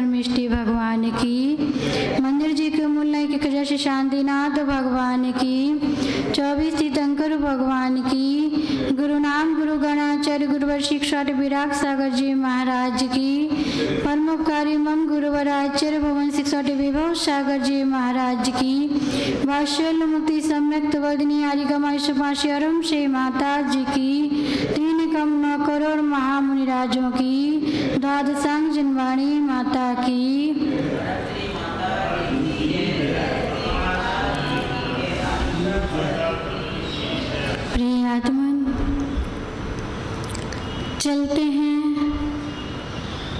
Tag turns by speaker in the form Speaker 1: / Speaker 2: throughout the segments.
Speaker 1: परमेष्टि भगवान की, मंदिर जी के मूल नायक खजा श्री शांतिनाथ भगवान की, 24 तीर्थंकर भगवान की, गुरु नाम गुरु गणाचार्य गुरुवर शिक्षा विराग सागर जी महाराज की, परमोपकारी मम गुरुवर आचार्य भवन शिक्षा विभव सागर जी महाराज की, वात्सल्य मुक्ति सम्यक्त वर्धिनी आरिगमाशरम से माता जी की, 3 करोड़ महामुनि राजों की, द्वादशांग जनवाणी माता की। प्रिय आत्मन, चलते हैं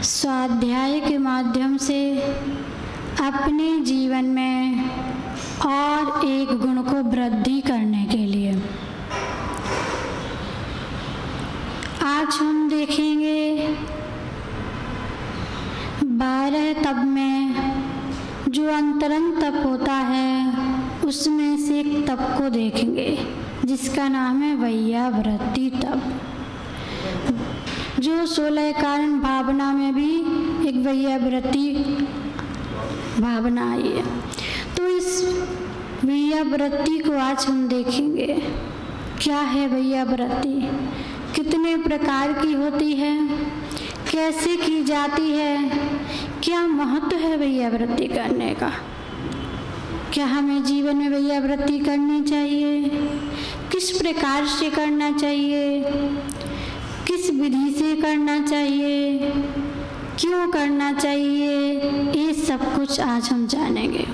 Speaker 1: स्वाध्याय के माध्यम से अपने जीवन में और एक गुण को वृद्धि करने के लिए। आज हम देखेंगे 12 तप में जो अंतरंग तप होता है उसमें से एक तप को देखेंगे जिसका नाम है वैयावृत्ति तप, जो 16 कारण भावना में भी एक वैयावृत्ति भावना आई है। तो इस वैयावृत्ति को आज हम देखेंगे। क्या है वैयावृत्ति, कितने प्रकार की होती है, कैसे की जाती है, क्या महत्व है वैयावृत्ति करने का, क्या हमें जीवन में वैयावृत्ति करनी चाहिए, किस प्रकार से करना चाहिए, किस विधि से करना चाहिए, क्यों करना चाहिए, ये सब कुछ आज हम जानेंगे।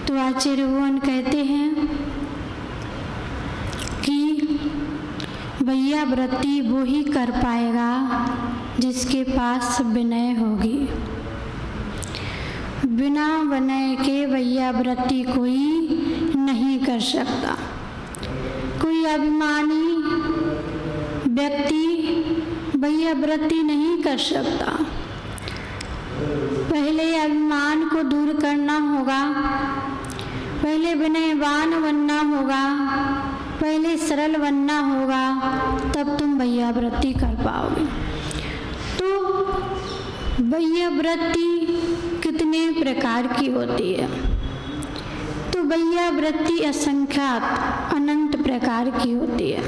Speaker 1: तो आचार्य भगवान कहते हैं कि वैयावृत्ति वो ही कर पाएगा जिसके पास विनय होगी। बिना विनय के वैयावृत्ति कोई नहीं कर सकता। कोई अभिमानी व्यक्ति वैयावृत्ति नहीं कर सकता। पहले अभिमान को दूर करना होगा, पहले विनयवान बनना होगा, पहले सरल बनना होगा, तब तुम वैयावृत्ति कर पाओगे। तो वैयावृत्ति कितने प्रकार की होती है? तो वैयावृत्ति असंख्यात अनंत प्रकार की होती है।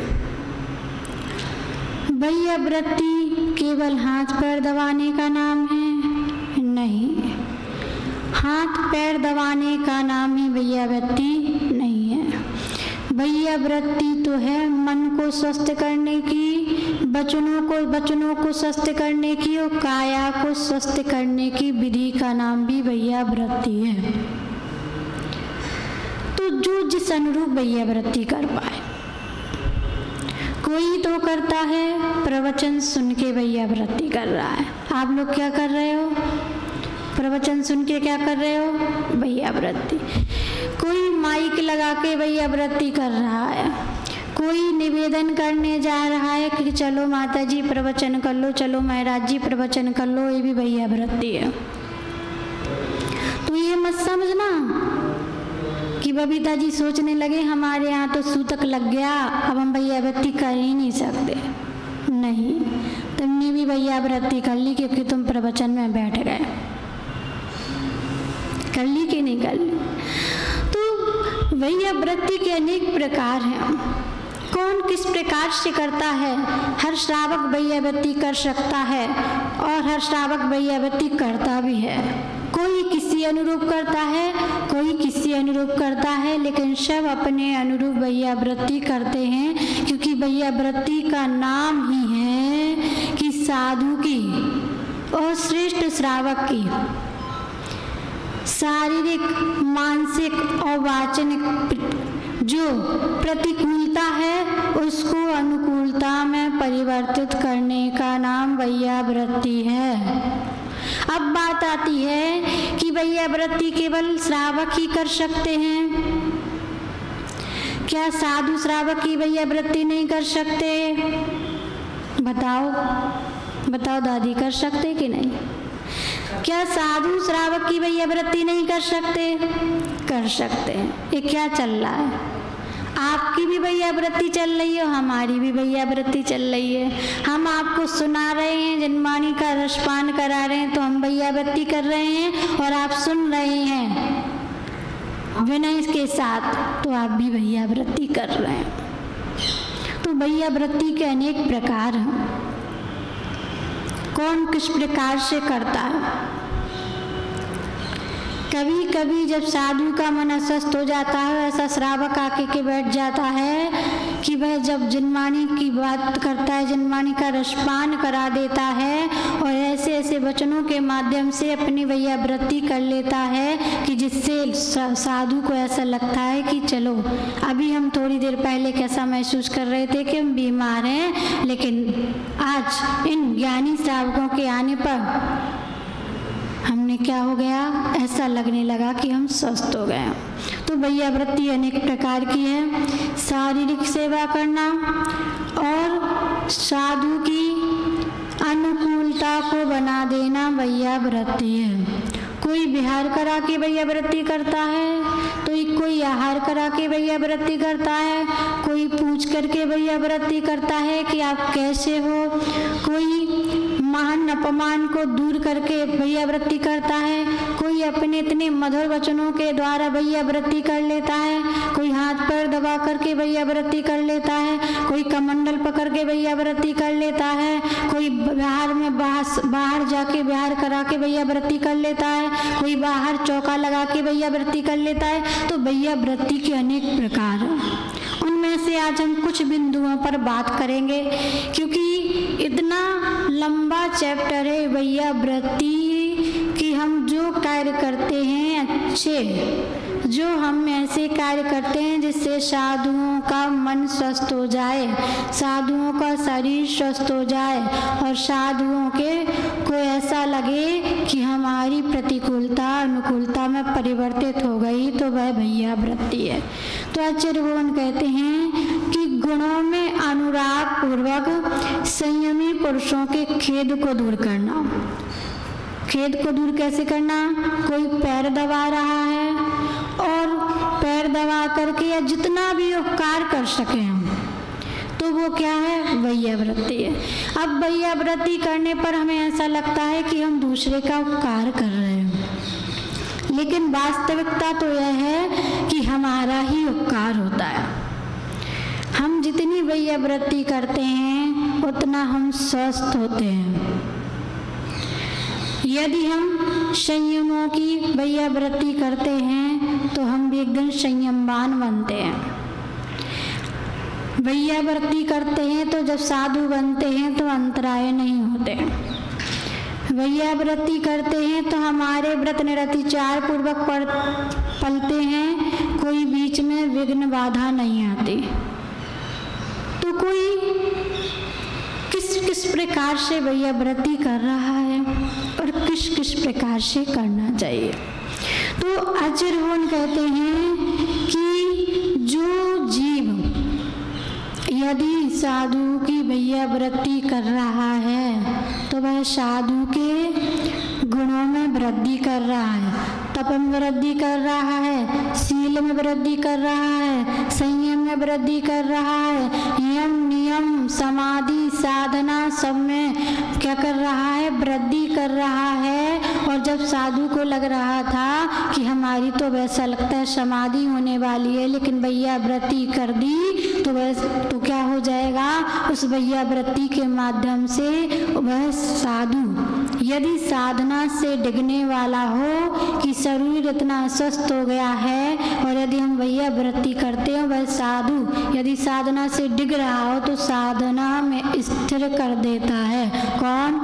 Speaker 1: वैयावृत्ति केवल हाथ पैर दबाने का नाम है? नहीं, हाथ पैर दबाने का नाम ही वैयावृत्ति नहीं है। वैयावृत्ति तो है मन को स्वस्थ करने की, वचनों को स्वस्थ करने की और काया को स्वस्थ करने की विधि का नाम भी वैयावृत्ति है। तो जो जिस अनुरूप वैयावृत्ति कर पाए। कोई तो करता है प्रवचन सुन के वैयावृत्ति कर रहा है। आप लोग क्या कर रहे हो? प्रवचन सुन के क्या कर रहे हो? वैयावृत्ति। कोई माइक लगा के वैयावृत्ति कर रहा है। कोई निवेदन करने जा रहा है कि चलो माता जी प्रवचन कर लो, चलो महाराज जी प्रवचन कर लो, ये भी वैयावृत्ति है। तो ये मत समझना कि बबीता जी सोचने लगे हमारे यहाँ तो सूतक लग गया, अब हम वैयावृत्ति कर ही नहीं सकते। नहीं, तुमने भी वैयावृत्ति कर ली क्योंकि तुम प्रवचन में बैठ गए। कर ली कि नहीं कर ली? तो वैयावृत्ति के अनेक प्रकार हैं। कौन किस प्रकार से करता है? हर श्रावक वैयावृत्ति कर सकता है और हर श्रावक वैयावृत्ति करता भी है। कोई किसी अनुरूप करता है, कोई किसी अनुरूप करता है, लेकिन सब अपने अनुरूप वैयावृत्ति करते हैं, क्योंकि वैयावृत्ति का नाम ही है कि साधु की और श्रेष्ठ श्रावक की शारीरिक, मानसिक और वाचनिक जो प्रतिकूलता है उसको अनुकूलता में परिवर्तित करने का नाम वैयावृत्ति है। अब बात आती है कि वैयावृत्ति केवल श्रावक ही कर सकते हैं। क्या साधु श्रावक की वैयावृत्ति नहीं कर सकते? बताओ बताओ दादी, कर सकते कि नहीं? क्या साधु श्रावक की वैयावृत्ति नहीं कर सकते? कर सकते हैं। ये क्या चल रहा है? आपकी भी भैया व्रती चल रही है, हमारी भी भैया व्रती चल रही है। हम आपको सुना रहे हैं, जनवाणी का रसपान करा रहे हैं, तो हम भैया व्रती कर रहे हैं, और आप सुन रहे हैं विनय के साथ, तो आप भी भैया व्रती कर रहे हैं। तो भैया व्रती के अनेक प्रकार हैं, कौन किस प्रकार से करता है। कभी कभी जब साधु का मन अस्वस्थ हो जाता है, ऐसा श्रावक आके के बैठ जाता है कि वह जब जनवाणी की बात करता है, जनवाणी का रसपान करा देता है, और ऐसे ऐसे वचनों के माध्यम से अपनी भैया व्रती कर लेता है कि जिससे साधु को ऐसा लगता है कि चलो, अभी हम थोड़ी देर पहले कैसा महसूस कर रहे थे कि हम बीमार हैं, लेकिन आज इन ज्ञानी श्रावकों के आने पर हमने क्या हो गया, ऐसा लगने लगा कि हम स्वस्थ हो गए। तो भैया व्रती अनेक प्रकार की है। शारीरिक सेवा करना और साधु की अनुकूलता को बना देना भैया व्रती है। कोई विहार करा के भैया व्रती करता है, तो कोई आहार करा के भैया व्रती करता है, कोई पूछ करके भैया व्रती करता है कि आप कैसे हो, कोई मान अपमान को दूर करके भैया व्रती करता है, कोई अपने इतने मधुर वचनों के द्वारा भैया व्रती कर लेता है, कोई हाथ पैर दबा करके भैया व्रती कर लेता है, कोई कमंडल पकड़ के भैया व्रती कर लेता है, कोई बिहार में बाहर जाके बिहार करा के भैया व्रती कर लेता है, कोई बाहर चौका लगा के भैया व्रती कर लेता है। तो भैया व्रती के अनेक प्रकार हैं। उनमें से आज हम कुछ बिंदुओं पर बात करेंगे, क्योंकि इतना लंबा चैप्टर है भैया व्रती कि हम जो कार्य करते हैं अच्छे, जो हम ऐसे कार्य करते हैं जिससे साधुओं का मन स्वस्थ हो जाए, साधुओं का शरीर स्वस्थ हो जाए, और साधुओं के को ऐसा लगे कि हमारी प्रतिकूलता अनुकूलता में परिवर्तित हो गई, तो वह भैया व्रती है। तो आचार्य भगवान कहते हैं कि गुणों में अनुराग पूर्वक संयमी पुरुषों के खेद को दूर करना। खेद को दूर कैसे करना? कोई पैर दबा रहा है और पैर दबा करके या जितना भी उपकार कर सके हम, तो वो क्या है? भैया व्रती है। अब भैया व्रती करने पर हमें ऐसा लगता है कि हम दूसरे का उपकार कर रहे हैं, लेकिन वास्तविकता तो यह है कि हमारा ही उपकार होता है। हम जितनी भैया व्रती करते हैं उतना हम स्वस्थ होते हैं। यदि हम संयमों की भैया व्रती करते हैं तो हम भी एकदम संयमवान बनते हैं। भैया व्रती करते हैं तो जब साधु बनते हैं तो अंतराय नहीं होते। भैया व्रती करते हैं तो हमारे व्रत निरतिचार पूर्वक पलते हैं, कोई बीच में विघ्न बाधा नहीं आती। तो कोई किस प्रकार से भैया व्रती कर रहा है और किस प्रकार से करना चाहिए। तो आचार्य भगवान कहते हैं कि जो जीव यदि साधु की भैया व्रती कर रहा है तो वह साधु के गुणों में वृद्धि कर रहा है, तप में वृद्धि कर रहा है, शील में वृद्धि कर रहा है, संयम में वृद्धि कर रहा है, यम नियम समाधि साधना सब में क्या कर रहा है? वृद्धि कर रहा है। और जब साधु को लग रहा था कि हमारी तो वैसा लगता है समाधि होने वाली है, लेकिन भैया व्रती कर दी तो क्या हो जाएगा? उस भैया व्रती के माध्यम से वह साधु यदि साधना से डिगने वाला हो कि शरीर इतना अस्वस्थ हो गया है, और यदि हम भैया व्रती करते हैं, वह साधु यदि साधना से डिग रहा हो तो साधना में स्थिर कर देता है। कौन?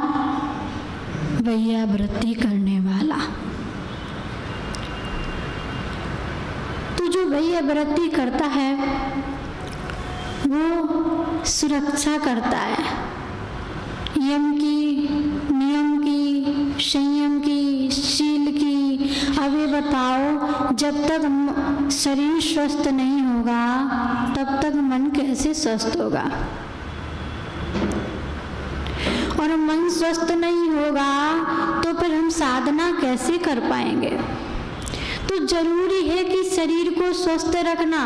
Speaker 1: भैया व्रती करने वाला। तो जो भैया व्रती करता है वो सुरक्षा करता है, यम की, नियम की, संयम की, शील की। अब ये बताओ, जब तक शरीर स्वस्थ नहीं होगा तब तक मन कैसे स्वस्थ होगा? और मन स्वस्थ नहीं होगा तो फिर हम साधना कैसे कर पाएंगे? तो जरूरी है कि शरीर को स्वस्थ रखना,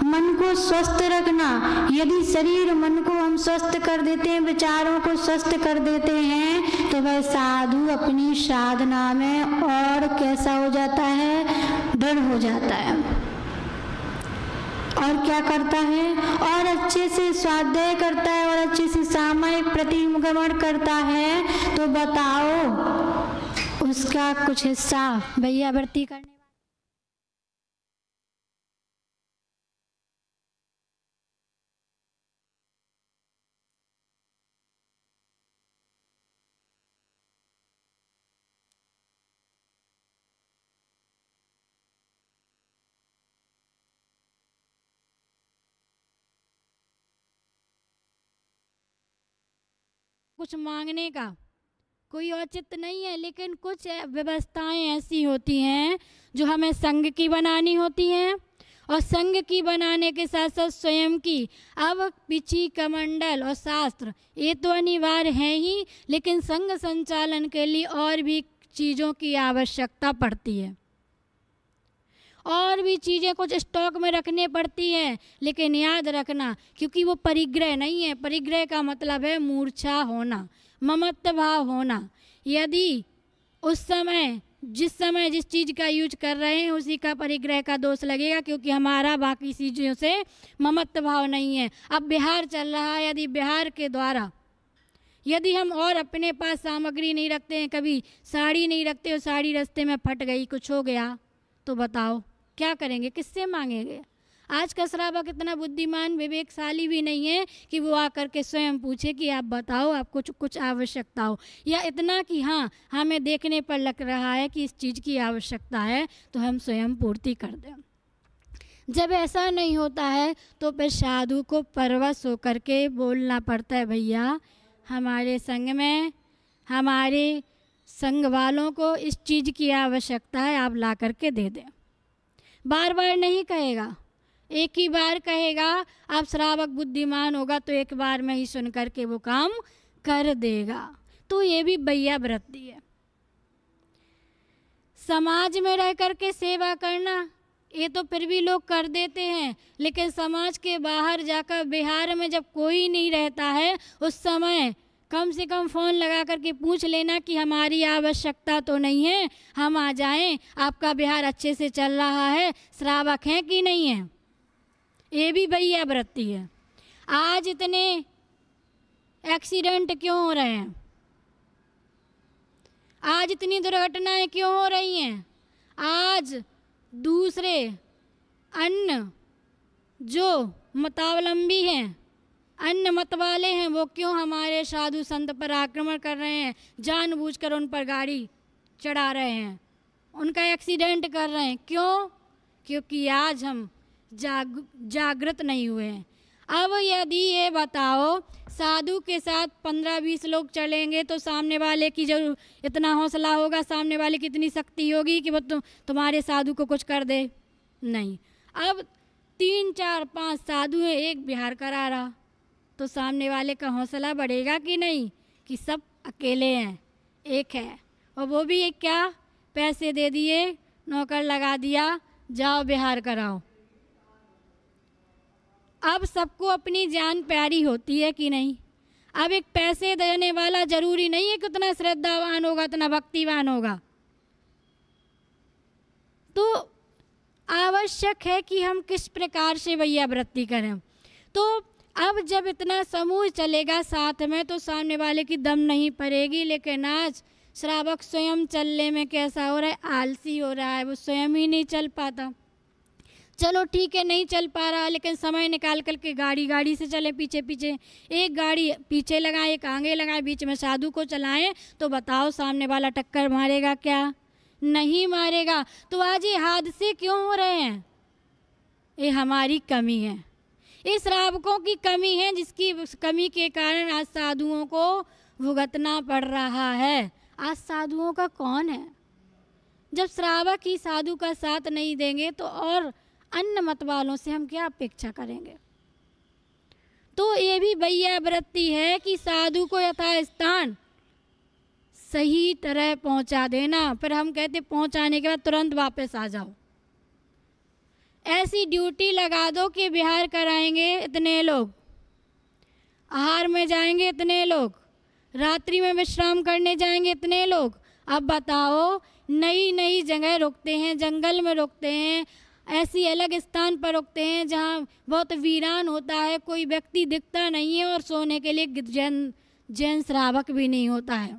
Speaker 1: मन को स्वस्थ रखना। यदि शरीर मन को हम स्वस्थ कर देते हैं, विचारों को स्वस्थ कर देते हैं, तो वह साधु अपनी साधना में और कैसा हो जाता है, दृढ़ हो जाता है। और क्या करता है, और अच्छे से स्वाध्याय करता है और अच्छे से सामयिक प्रतिगमन करता है। तो बताओ उसका कुछ हिस्सा वैयावृत्ति करने कुछ मांगने का कोई औचित्य नहीं है, लेकिन कुछ व्यवस्थाएं ऐसी होती हैं जो हमें संघ की बनानी होती हैं, और संघ की बनाने के साथ साथ स्वयं की। अब पिछी कमंडल और शास्त्र ये तो अनिवार्य है ही, लेकिन संघ संचालन के लिए और भी चीज़ों की आवश्यकता पड़ती है, और भी चीज़ें कुछ स्टॉक में रखने पड़ती हैं। लेकिन याद रखना, क्योंकि वो परिग्रह नहीं है, परिग्रह का मतलब है मूर्छा होना, ममत्व भाव होना। यदि उस समय जिस चीज़ का यूज कर रहे हैं उसी का परिग्रह का दोष लगेगा, क्योंकि हमारा बाकी चीज़ों से ममत्व भाव नहीं है। अब बिहार चल रहा है, यदि बिहार के द्वारा यदि हम और अपने पास सामग्री नहीं रखते हैं, कभी साड़ी नहीं रखते हो, साड़ी रास्ते में फट गई, कुछ हो गया, तो बताओ क्या करेंगे, किससे मांगेंगे। आज का श्रावक इतना बुद्धिमान विवेकशाली भी नहीं है कि वो आकर के स्वयं पूछे कि आप बताओ आपको कुछ आवश्यकता हो, या इतना कि हाँ हमें देखने पर लग रहा है कि इस चीज़ की आवश्यकता है तो हम स्वयं पूर्ति कर दें। जब ऐसा नहीं होता है तो फिर साधु को परवश होकर के बोलना पड़ता है, भैया हमारे संग में हमारे संग वालों को इस चीज़ की आवश्यकता है, आप ला करके दे दें। बार बार नहीं कहेगा, एक ही बार कहेगा। आप श्रावक बुद्धिमान होगा तो एक बार में ही सुन करके वो काम कर देगा। तो ये भी वैयावृत्ति है। समाज में रह करके सेवा करना ये तो फिर भी लोग कर देते हैं, लेकिन समाज के बाहर जाकर बिहार में जब कोई नहीं रहता है उस समय कम से कम फ़ोन लगा करके पूछ लेना कि हमारी आवश्यकता तो नहीं है, हम आ जाएं, आपका बिहार अच्छे से चल रहा है, श्रावक हैं कि नहीं है। ये भी वैयावृत्ति है। आज इतने एक्सीडेंट क्यों हो रहे हैं, आज इतनी दुर्घटनाएं क्यों हो रही हैं। आज दूसरे अन्य जो मतावलंबी हैं, अन्य मत वाले हैं, वो क्यों हमारे साधु संत पर आक्रमण कर रहे हैं, जानबूझकर उन पर गाड़ी चढ़ा रहे हैं, उनका एक्सीडेंट कर रहे हैं। क्यों? क्योंकि आज हम जागृत नहीं हुए हैं। अब यदि ये बताओ साधु के साथ 15-20 लोग चलेंगे तो सामने वाले की जो इतना हौसला होगा, सामने वाले की इतनी शक्ति होगी कि वो तुम्हारे साधु को कुछ कर दे? नहीं। अब 3, 4, 5 साधु हैं, एक बिहार करा रहा, तो सामने वाले का हौसला बढ़ेगा कि नहीं, कि सब अकेले हैं, एक है, और वो भी एक क्या पैसे दे दिए, नौकर लगा दिया, जाओ बिहार कराओ। अब सबको अपनी जान प्यारी होती है कि नहीं। अब एक पैसे देने वाला जरूरी नहीं है कि उतना श्रद्धावान होगा, उतना भक्तिवान होगा। तो आवश्यक है कि हम किस प्रकार से वैयावृत्ति करें। तो अब जब इतना समूह चलेगा साथ में तो सामने वाले की दम नहीं पड़ेगी। लेकिन आज श्रावक स्वयं चलने में कैसा हो रहा है, आलसी हो रहा है, वो स्वयं ही नहीं चल पाता। चलो ठीक है, नहीं चल पा रहा, लेकिन समय निकाल कर के गाड़ी से चले पीछे पीछे, एक गाड़ी पीछे लगाए, एक आगे लगाए, बीच में साधु को चलाएं, तो बताओ सामने वाला टक्कर मारेगा क्या? नहीं मारेगा। तो आज ये हादसे क्यों हो रहे हैं? ये हमारी कमी है, इस श्रावकों की कमी है, जिसकी कमी के कारण आज साधुओं को भुगतना पड़ रहा है। आज साधुओं का कौन है? जब श्रावक ही साधु का साथ नहीं देंगे तो और अन्य मत वालों से हम क्या अपेक्षा करेंगे। तो ये भी वैयावृत्ति है कि साधु को यथास्थान सही तरह पहुंचा देना। फिर हम कहते पहुंचाने के बाद तुरंत वापस आ जाओ। ऐसी ड्यूटी लगा दो कि बिहार कराएंगे इतने लोग, आहार में जाएंगे इतने लोग, रात्रि में विश्राम करने जाएंगे इतने लोग। अब बताओ, नई नई जगह रुकते हैं, जंगल में रुकते हैं, ऐसी अलग स्थान पर रुकते हैं जहाँ बहुत वीरान होता है, कोई व्यक्ति दिखता नहीं है और सोने के लिए जैन श्रावक भी नहीं होता है।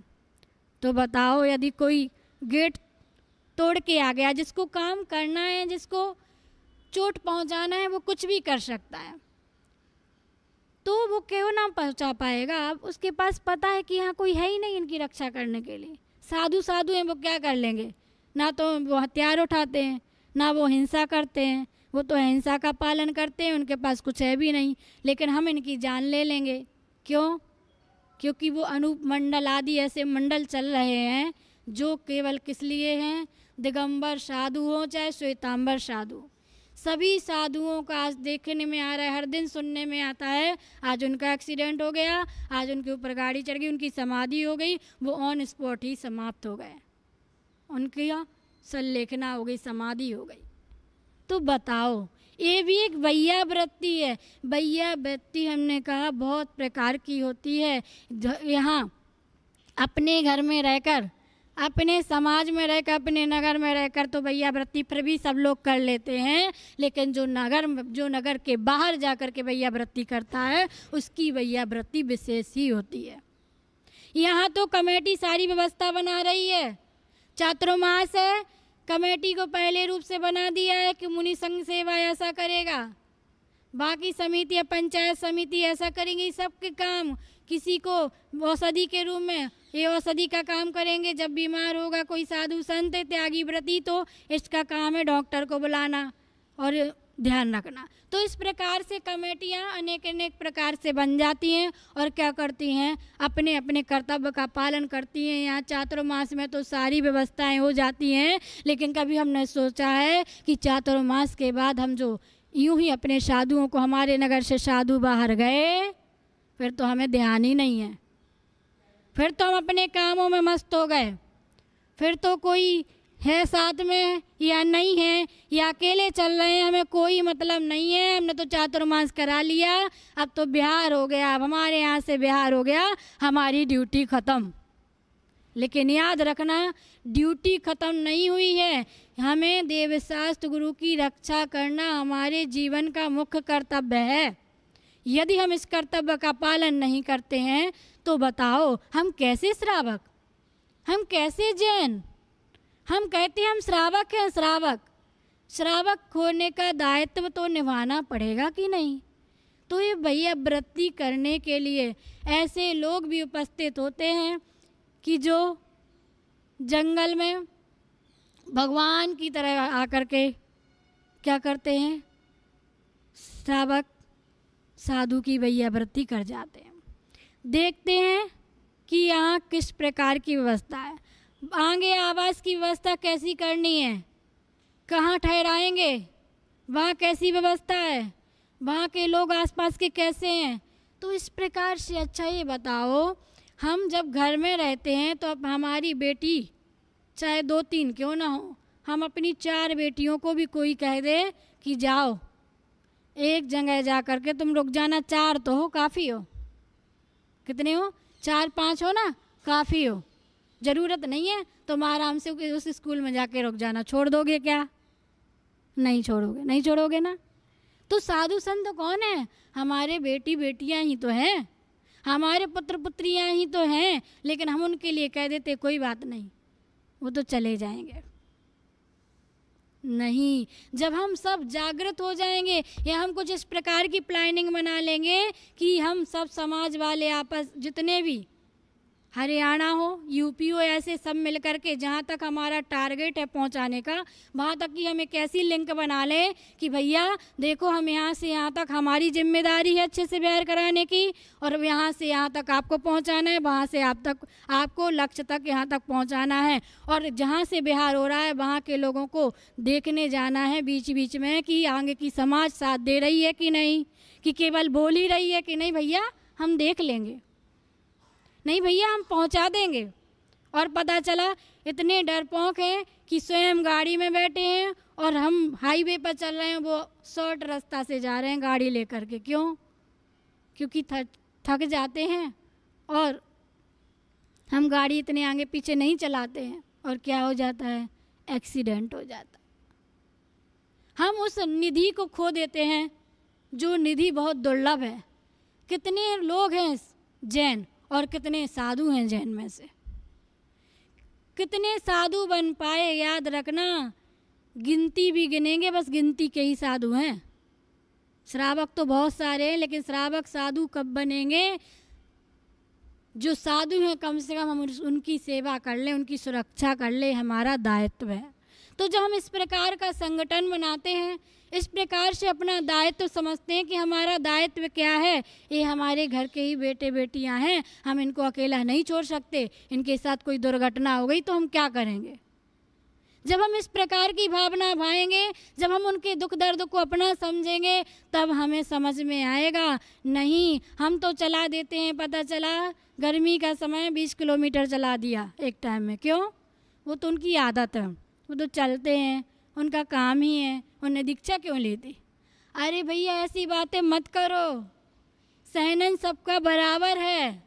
Speaker 1: तो बताओ, यदि कोई गेट तोड़ के आ गया, जिसको काम करना है, जिसको चोट पहुंचाना है, वो कुछ भी कर सकता है, तो वो क्यों ना पहुंचा पाएगा। अब उसके पास पता है कि यहाँ कोई है ही नहीं इनकी रक्षा करने के लिए। साधु साधु हैं, वो क्या कर लेंगे? ना तो वो हथियार उठाते हैं, ना वो हिंसा करते हैं, वो तो हिंसा का पालन करते हैं, उनके पास कुछ है भी नहीं। लेकिन हम इनकी जान ले लेंगे। क्यों? क्योंकि वो अनूप मंडल आदि ऐसे मंडल चल रहे हैं जो केवल किस लिए हैं? दिगंबर साधु हो चाहे श्वेतांबर साधु, सभी साधुओं का आज देखने में आ रहा है, हर दिन सुनने में आता है, आज उनका एक्सीडेंट हो गया, आज उनके ऊपर गाड़ी चढ़ गई, उनकी समाधि हो गई, वो ऑन स्पॉट ही समाप्त हो गए, उनकी संलेखना हो गई, समाधि हो गई। तो बताओ, ये भी एक वैया वृत्ति है। वैया वृत्ति हमने कहा बहुत प्रकार की होती है। यहाँ अपने घर में रहकर, अपने समाज में रहकर, अपने नगर में रहकर तो वैया वृत्ति फिर भी सब लोग कर लेते हैं, लेकिन जो नगर के बाहर जाकर के वैया वृत्ति करता है, उसकी वैया वृत्ति विशेष ही होती है। यहाँ तो कमेटी सारी व्यवस्था बना रही है, चातुर्मास है, कमेटी को पहले रूप से बना दिया है कि मुनि संघ सेवा ऐसा करेगा, बाकी समिति या पंचायत समिति ऐसा करेंगी, सबके काम। किसी को औषधि के रूप में ये औषधि का काम करेंगे, जब बीमार होगा कोई साधु संत त्यागी व्रती तो इसका काम है डॉक्टर को बुलाना और ध्यान रखना। तो इस प्रकार से कमेटियाँ अनेक अनेक प्रकार से बन जाती हैं और क्या करती हैं, अपने अपने कर्तव्य का पालन करती हैं। यहाँ चातुर्मास में तो सारी व्यवस्थाएं हो जाती हैं, लेकिन कभी हमने सोचा है कि चातुर्मास के बाद हम जो यूं ही अपने साधुओं को, हमारे नगर से साधु बाहर गए, फिर तो हमें ध्यान ही नहीं है, फिर तो हम अपने कामों में मस्त हो गए, फिर तो कोई है साथ में या नहीं है, या अकेले चल रहे हैं, हमें कोई मतलब नहीं है, हमने तो चातुर्मास करा लिया, अब तो बिहार हो गया, अब हमारे यहाँ से बिहार हो गया, हमारी ड्यूटी ख़त्म। लेकिन याद रखना, ड्यूटी ख़त्म नहीं हुई है। हमें देवशास्त्र गुरु की रक्षा करना हमारे जीवन का मुख्य कर्तव्य है। यदि हम इस कर्तव्य का पालन नहीं करते हैं तो बताओ, हम कैसे श्रावक, हम कैसे जैन? हम कहते हैं हम श्रावक हैं, श्रावक होने का दायित्व तो निभाना पड़ेगा कि नहीं? तो ये वैया वृत्ति करने के लिए ऐसे लोग भी उपस्थित होते हैं कि जो जंगल में भगवान की तरह आकर के क्या करते हैं, श्रावक साधु की वैया वृत्ति कर जाते हैं। देखते हैं कि यहाँ किस प्रकार की व्यवस्था है, आगे आवास की व्यवस्था कैसी करनी है, कहाँ ठहराएंगे, वहाँ कैसी व्यवस्था है, वहाँ के लोग आसपास के कैसे हैं। तो इस प्रकार से अच्छा ये बताओ, हम जब घर में रहते हैं तो अब हमारी बेटी चाहे 2-3 क्यों ना हो, हम अपनी 4 बेटियों को भी कोई कह दे कि जाओ एक जगह जा कर के तुम रुक जाना, 4 तो हो, काफ़ी हो, कितने हो, 4-5 हो ना, काफ़ी हो, ज़रूरत नहीं है, तुम आराम से उस स्कूल में जाके रुक जाना। छोड़ दोगे क्या? नहीं छोड़ोगे, नहीं छोड़ोगे ना। तो साधु संत कौन है? हमारे बेटी बेटियां ही तो हैं, हमारे पुत्र पुत्रियां ही तो हैं, लेकिन हम उनके लिए कह देते कोई बात नहीं, वो तो चले जाएंगे। नहीं, जब हम सब जागृत हो जाएंगे या हम कुछ इस प्रकार की प्लानिंग बना लेंगे कि हम सब समाज वाले आपस, जितने भी हरियाणा हो, यूपी हो, ऐसे सब मिल कर के जहाँ तक हमारा टारगेट है पहुँचाने का, वहाँ तक की हम एक ऐसी लिंक बना लें कि भैया देखो, हम यहाँ से यहाँ तक हमारी जिम्मेदारी है अच्छे से बिहार कराने की, और यहाँ से यहाँ तक आपको पहुँचाना है, वहाँ से आप तक आपको लक्ष्य तक यहाँ तक पहुँचाना है, और जहाँ से बिहार हो रहा है वहाँ के लोगों को देखने जाना है बीच बीच में कि आगे की समाज साथ दे रही है कि नहीं, कि केवल बोल ही रही है कि नहीं भैया हम देख लेंगे, नहीं भैया हम पहुंचा देंगे। और पता चला इतने डरपोक हैं कि स्वयं गाड़ी में बैठे हैं और हम हाईवे पर चल रहे हैं, वो शॉर्ट रास्ता से जा रहे हैं गाड़ी लेकर के। क्यों? क्योंकि थक जाते हैं और हम गाड़ी इतने आगे पीछे नहीं चलाते हैं और क्या हो जाता है? एक्सीडेंट हो जाता है। हम उस निधि को खो देते हैं जो निधि बहुत दुर्लभ है। कितने लोग हैं जैन और कितने साधु हैं जैन में से, कितने साधु बन पाए? याद रखना, गिनती भी गिनेंगे, बस गिनती के ही साधु हैं। श्रावक तो बहुत सारे हैं, लेकिन श्रावक साधु कब बनेंगे? जो साधु हैं कम से कम हम उनकी सेवा कर लें, उनकी सुरक्षा कर लें, हमारा दायित्व है। तो जब हम इस प्रकार का संगठन बनाते हैं, इस प्रकार से अपना दायित्व समझते हैं कि हमारा दायित्व क्या है, ये हमारे घर के ही बेटे बेटियां हैं, हम इनको अकेला नहीं छोड़ सकते, इनके साथ कोई दुर्घटना हो गई तो हम क्या करेंगे? जब हम इस प्रकार की भावना भाएंगे, जब हम उनके दुख दर्द को अपना समझेंगे, तब हमें समझ में आएगा। नहीं, हम तो चला देते हैं, पता चला गर्मी का समय 20 किलोमीटर चला दिया एक टाइम में। क्यों? वो तो उनकी आदत है, वो तो चलते हैं, उनका काम ही है, उन्हें दीक्षा क्यों लेती? अरे भैया ऐसी बातें मत करो। सहनन सबका बराबर है,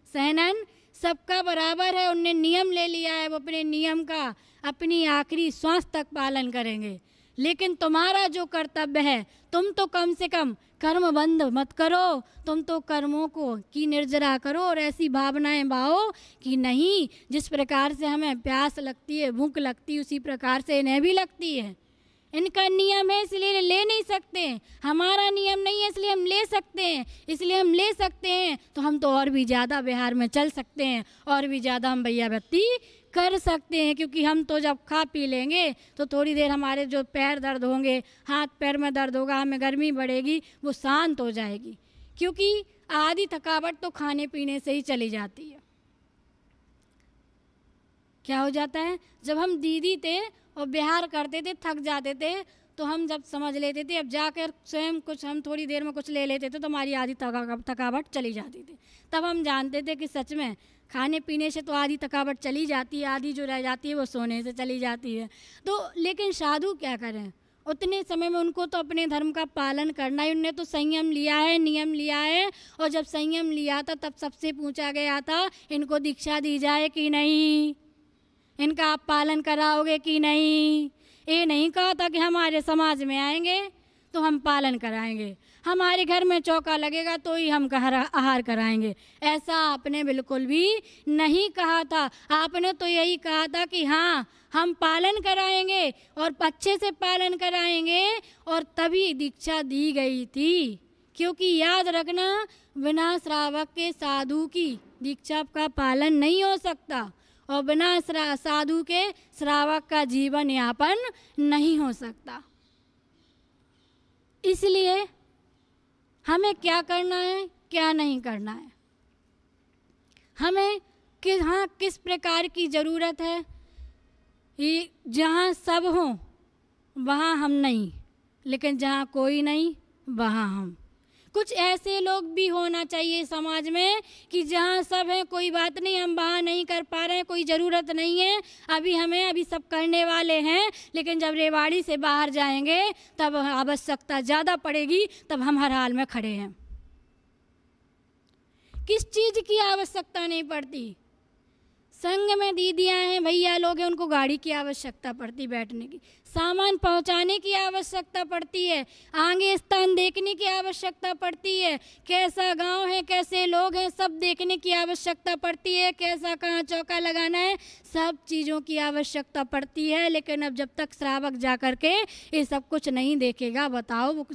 Speaker 1: सहनन सबका बराबर है। उनने नियम ले लिया है, वो अपने नियम का अपनी आखिरी श्वास तक पालन करेंगे। लेकिन तुम्हारा जो कर्तव्य है, तुम तो कम से कम कर्म बंद मत करो, तुम तो कर्मों को की निर्जरा करो और ऐसी भावनाएं बाओ कि नहीं, जिस प्रकार से हमें प्यास लगती है, भूख लगती है, उसी प्रकार से इन्हें भी लगती है। इनका नियम है इसलिए ले नहीं सकते, हमारा नियम नहीं है इसलिए हम ले सकते हैं। इसलिए हम ले सकते हैं तो हम तो और भी ज़्यादा बिहार में चल सकते हैं, और भी ज़्यादा हम भैया भक्ति कर सकते हैं। क्योंकि हम तो जब खा पी लेंगे तो थोड़ी देर हमारे जो पैर दर्द होंगे, हाथ पैर में दर्द होगा, हमें गर्मी बढ़ेगी, वो शांत हो जाएगी। क्योंकि आधी थकावट तो खाने पीने से ही चली जाती है। क्या हो जाता है, जब हम दीदी थे और बिहार करते थे, थक जाते थे, तो हम जब समझ लेते थे, अब जाकर स्वयं कुछ हम थोड़ी देर में कुछ ले लेते थे तो हमारी आधी थकावट चली जाती थी। तब हम जानते थे कि सच में खाने पीने से तो आधी थकावट चली जाती है, आधी जो रह जाती है वो सोने से चली जाती है। तो लेकिन साधु क्या करें, उतने समय में उनको तो अपने धर्म का पालन करना है। उनने तो संयम लिया है, नियम लिया है, और जब संयम लिया था तब सबसे पूछा गया था इनको दीक्षा दी जाए कि नहीं, इनका आप पालन कराओगे कि नहीं। ये नहीं कहा था कि हमारे समाज में आएंगे तो हम पालन कराएंगे, हमारे घर में चौका लगेगा तो ही हम आहार कराएंगे, ऐसा आपने बिल्कुल भी नहीं कहा था। आपने तो यही कहा था कि हाँ हम पालन कराएंगे और अच्छे से पालन कराएंगे, और तभी दीक्षा दी गई थी। क्योंकि याद रखना, बिना श्रावक के साधु की दीक्षा का पालन नहीं हो सकता, और बिना साधु के श्रावक का जीवन यापन नहीं हो सकता। इसलिए हमें क्या करना है, क्या नहीं करना है, हमें किस प्रकार की ज़रूरत है। ये जहाँ सब हों वहाँ हम नहीं, लेकिन जहाँ कोई नहीं वहाँ हम। कुछ ऐसे लोग भी होना चाहिए समाज में कि जहाँ सब हैं कोई बात नहीं, हम वहाँ नहीं कर पा रहे हैं, कोई ज़रूरत नहीं है, अभी सब करने वाले हैं, लेकिन जब रेवाड़ी से बाहर जाएंगे तब आवश्यकता ज़्यादा पड़ेगी, तब हम हर हाल में खड़े हैं। किस चीज़ की आवश्यकता नहीं पड़ती, संग में दीदियाँ हैं, भैया लोग हैं, उनको गाड़ी की आवश्यकता पड़ती, बैठने की, सामान पहुंचाने की आवश्यकता पड़ती है, आगे स्थान देखने की आवश्यकता पड़ती है, कैसा गांव है, कैसे लोग हैं, सब देखने की आवश्यकता पड़ती है, कैसा कहाँ चौका लगाना है, सब चीज़ों की आवश्यकता पड़ती है। लेकिन अब जब तक श्रावक जा कर के ये सब कुछ नहीं देखेगा, बताओ वो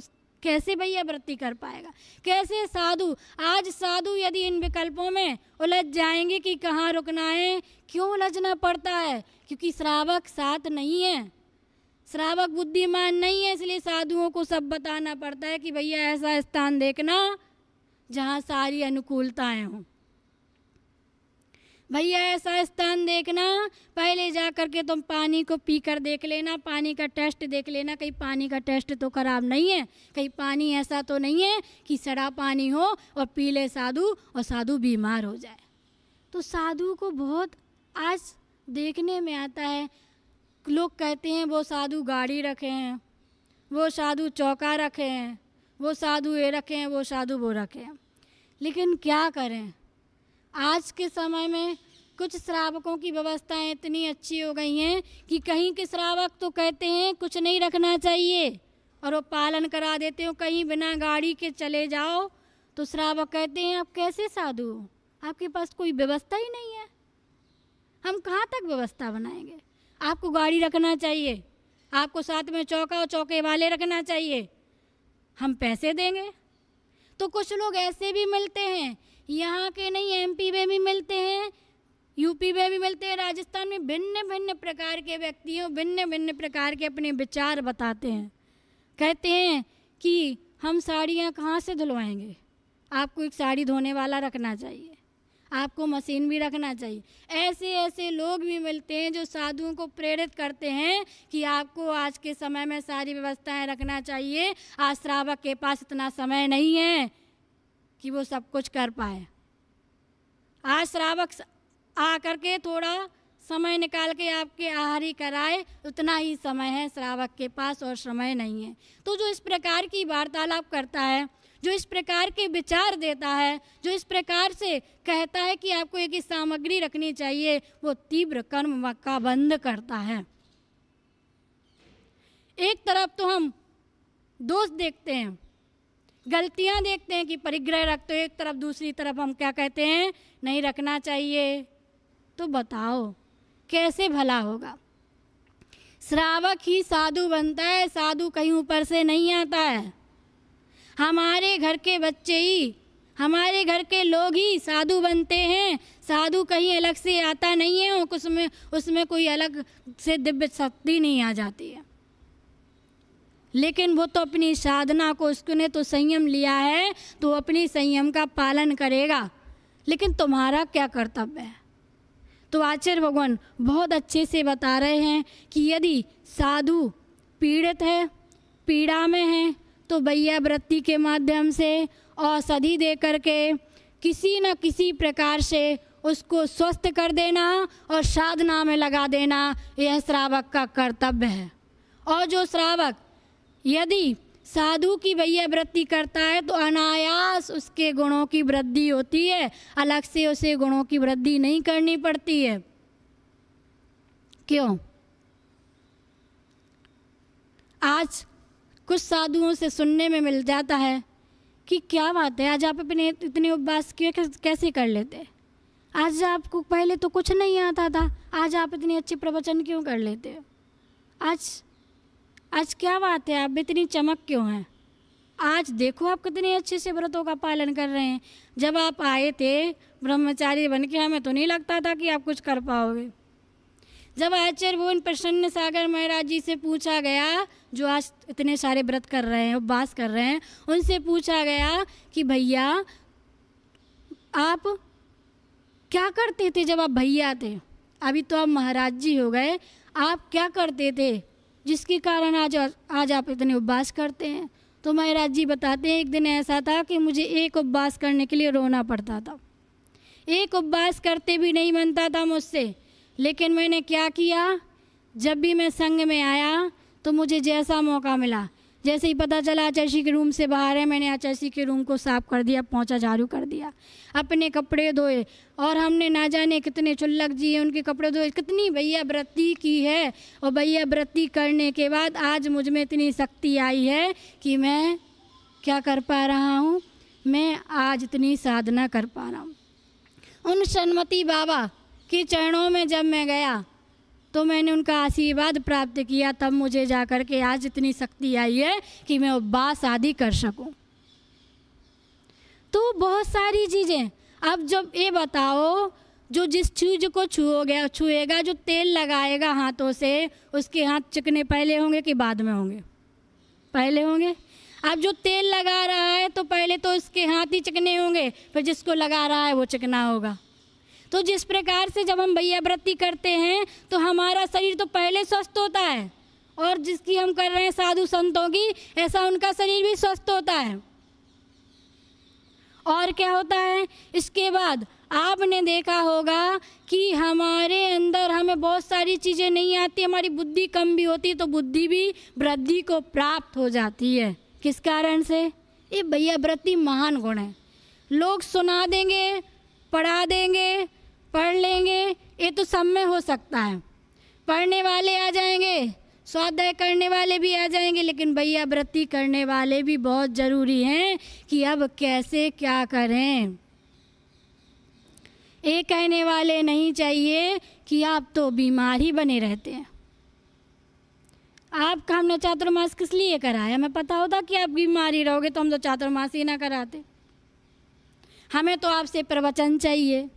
Speaker 1: कैसे भैया वृत्ति कर पाएगा, कैसे साधु। आज साधु यदि इन विकल्पों में उलझ जाएंगे कि कहाँ रुकना है, क्यों उलझना पड़ता है, क्योंकि श्रावक साथ नहीं है, श्रावक बुद्धिमान नहीं है, इसलिए साधुओं को सब बताना पड़ता है कि भैया ऐसा स्थान देखना जहाँ सारी अनुकूलताएं हों, भैया ऐसा स्थान देखना, पहले जा कर के तुम पानी को पीकर देख लेना, पानी का टेस्ट देख लेना, कहीं पानी का टेस्ट तो खराब नहीं है, कहीं पानी ऐसा तो नहीं है कि सड़ा पानी हो और पी ले साधु और साधु बीमार हो जाए। तो साधु को बहुत आज देखने में आता है, लोग कहते हैं वो साधु गाड़ी रखे हैं, वो साधु चौका रखे हैं, वो साधु ये रखे हैं, वो साधु वो रखे हैं। लेकिन क्या करें, आज के समय में कुछ श्रावकों की व्यवस्थाएं इतनी अच्छी हो गई हैं कि कहीं के श्रावक तो कहते हैं कुछ नहीं रखना चाहिए और वो पालन करा देते हो। कहीं बिना गाड़ी के चले जाओ तो श्रावक कहते हैं आप कैसे साधु हो, आपके पास कोई व्यवस्था ही नहीं है, हम कहाँ तक व्यवस्था बनाएंगे। आपको गाड़ी रखना चाहिए, आपको साथ में चौका और चौके वाले रखना चाहिए, हम पैसे देंगे। तो कुछ लोग ऐसे भी मिलते हैं, यहाँ के नहीं MP में भी मिलते हैं, UP में भी मिलते हैं, राजस्थान में भिन्न भिन्न प्रकार के व्यक्तियों भिन्न भिन्न प्रकार के अपने विचार बताते हैं। कहते हैं कि हम साड़ियाँ कहाँ से धुलवाएंगे, आपको एक साड़ी धोने वाला रखना चाहिए, आपको मशीन भी रखना चाहिए। ऐसे ऐसे लोग भी मिलते हैं जो साधुओं को प्रेरित करते हैं कि आपको आज के समय में सारी व्यवस्थाएं रखना चाहिए। आज श्रावक के पास इतना समय नहीं है कि वो सब कुछ कर पाए। आज श्रावक आ करके थोड़ा समय निकाल के आपके आहारी कराए, उतना ही समय है श्रावक के पास और समय नहीं है। तो जो इस प्रकार की वार्तालाप करता है, जो इस प्रकार के विचार देता है, जो इस प्रकार से कहता है कि आपको एक ही सामग्री रखनी चाहिए, वो तीव्र कर्म का बंध करता है। एक तरफ तो हम दोष देखते हैं, गलतियां देखते हैं कि परिग्रह रखते हो, एक तरफ दूसरी तरफ हम क्या कहते हैं, नहीं रखना चाहिए। तो बताओ कैसे भला होगा। श्रावक ही साधु बनता है, साधु कहीं ऊपर से नहीं आता है। हमारे घर के बच्चे ही, हमारे घर के लोग ही साधु बनते हैं। साधु कहीं अलग से आता नहीं है, उसमें कोई अलग से दिव्य शक्ति नहीं आ जाती है। लेकिन वो तो अपनी साधना को, उसने तो संयम लिया है तो अपनी संयम का पालन करेगा। लेकिन तुम्हारा क्या कर्तव्य है। तो आचार्य भगवान बहुत अच्छे से बता रहे हैं कि यदि साधु पीड़ित है, पीड़ा में है, तो वैयावृत्ति के माध्यम से औषधि दे करके किसी न किसी प्रकार से उसको स्वस्थ कर देना और साधना में लगा देना, यह श्रावक का कर्तव्य है। और जो श्रावक यदि साधु की वैयावृत्ति करता है तो अनायास उसके गुणों की वृद्धि होती है, अलग से उसे गुणों की वृद्धि नहीं करनी पड़ती है। क्यों? आज कुछ साधुओं से सुनने में मिल जाता है कि क्या बात है, आज आप अपने इतने उपवास कैसे कर लेते, आज आपको पहले तो कुछ नहीं आता था, आज आप इतने अच्छे प्रवचन क्यों कर लेते हो, आज क्या बात है, आप इतनी चमक क्यों हैं, आज देखो आप कितने अच्छे से व्रतों का पालन कर रहे हैं। जब आप आए थे ब्रह्मचारी बन के, हमें तो नहीं लगता था कि आप कुछ कर पाओगे। जब आचार्य भुवन प्रसन्न सागर महाराज जी से पूछा गया, जो आज इतने सारे व्रत कर रहे हैं, उपवास कर रहे हैं, उनसे पूछा गया कि भैया आप क्या करते थे जब आप भैया थे, अभी तो आप महाराज जी हो गए, आप क्या करते थे जिसके कारण आज आप इतने उपवास करते हैं। तो महाराज जी बताते हैं, एक दिन ऐसा था कि मुझे एक उपवास करने के लिए रोना पड़ता था, एक उपवास करते भी नहीं बनता था मुझसे। लेकिन मैंने क्या किया, जब भी मैं संघ में आया तो मुझे जैसा मौका मिला, जैसे ही पता चला आचार्य के रूम से बाहर है, मैंने आचार्य के रूम को साफ कर दिया, पोंछा झाड़ू कर दिया, अपने कपड़े धोए, और हमने ना जाने कितने चुल्लक जी हैं उनके कपड़े धोए, कितनी वैयावृत्ति की है। और वैयावृत्ति करने के बाद आज मुझ में इतनी शक्ति आई है कि मैं क्या कर पा रहा हूँ, मैं आज इतनी साधना कर पा रहा हूँ। उन सन्मति बाबा के चरणों में जब मैं गया तो मैंने उनका आशीर्वाद प्राप्त किया, तब मुझे जाकर के आज इतनी शक्ति आई है कि मैं उपवास आदि कर सकूं। तो बहुत सारी चीज़ें। अब जब ये बताओ, जो जिस चीज़ को छुएगा, जो तेल लगाएगा हाथों से, उसके हाथ चिकने पहले होंगे कि बाद में होंगे? पहले होंगे। अब जो तेल लगा रहा है तो पहले तो उसके हाथ ही चिकने होंगे, फिर जिसको लगा रहा है वो चिकना होगा। तो जिस प्रकार से जब हम वैयावृत्ति करते हैं तो हमारा शरीर तो पहले स्वस्थ होता है, और जिसकी हम कर रहे हैं साधु संतों की, ऐसा उनका शरीर भी स्वस्थ होता है। और क्या होता है इसके बाद? आपने देखा होगा कि हमारे अंदर हमें बहुत सारी चीज़ें नहीं आती, हमारी बुद्धि कम भी होती है, तो बुद्धि भी वृद्धि को प्राप्त हो जाती है। किस कारण से? ये भैया वृत्ति महान गुण है। लोग सुना देंगे, पढ़ा देंगे, पढ़ लेंगे, ये तो सब में हो सकता है। पढ़ने वाले आ जाएंगे, स्वाध्याय करने वाले भी आ जाएंगे, लेकिन भैया वृत्ति करने वाले भी बहुत ज़रूरी हैं कि अब कैसे क्या करें। ये कहने वाले नहीं चाहिए कि आप तो बीमार ही बने रहते हैं। आपका हमने चातुर्मास किस लिए कराया? हमें पता होता कि आप बीमार ही रहोगे तो हम तो चातुर्मास ही ना कराते। हमें तो आपसे प्रवचन चाहिए,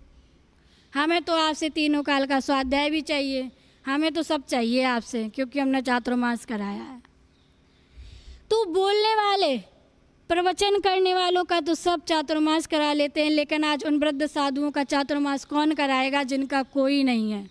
Speaker 1: हमें तो आपसे तीनों काल का स्वाध्याय भी चाहिए, हमें तो सब चाहिए आपसे, क्योंकि हमने चातुर्मास कराया है। तो बोलने वाले, प्रवचन करने वालों का तो सब चातुर्मास करा लेते हैं, लेकिन आज उन वृद्ध साधुओं का चातुर्मास कौन कराएगा जिनका कोई नहीं है,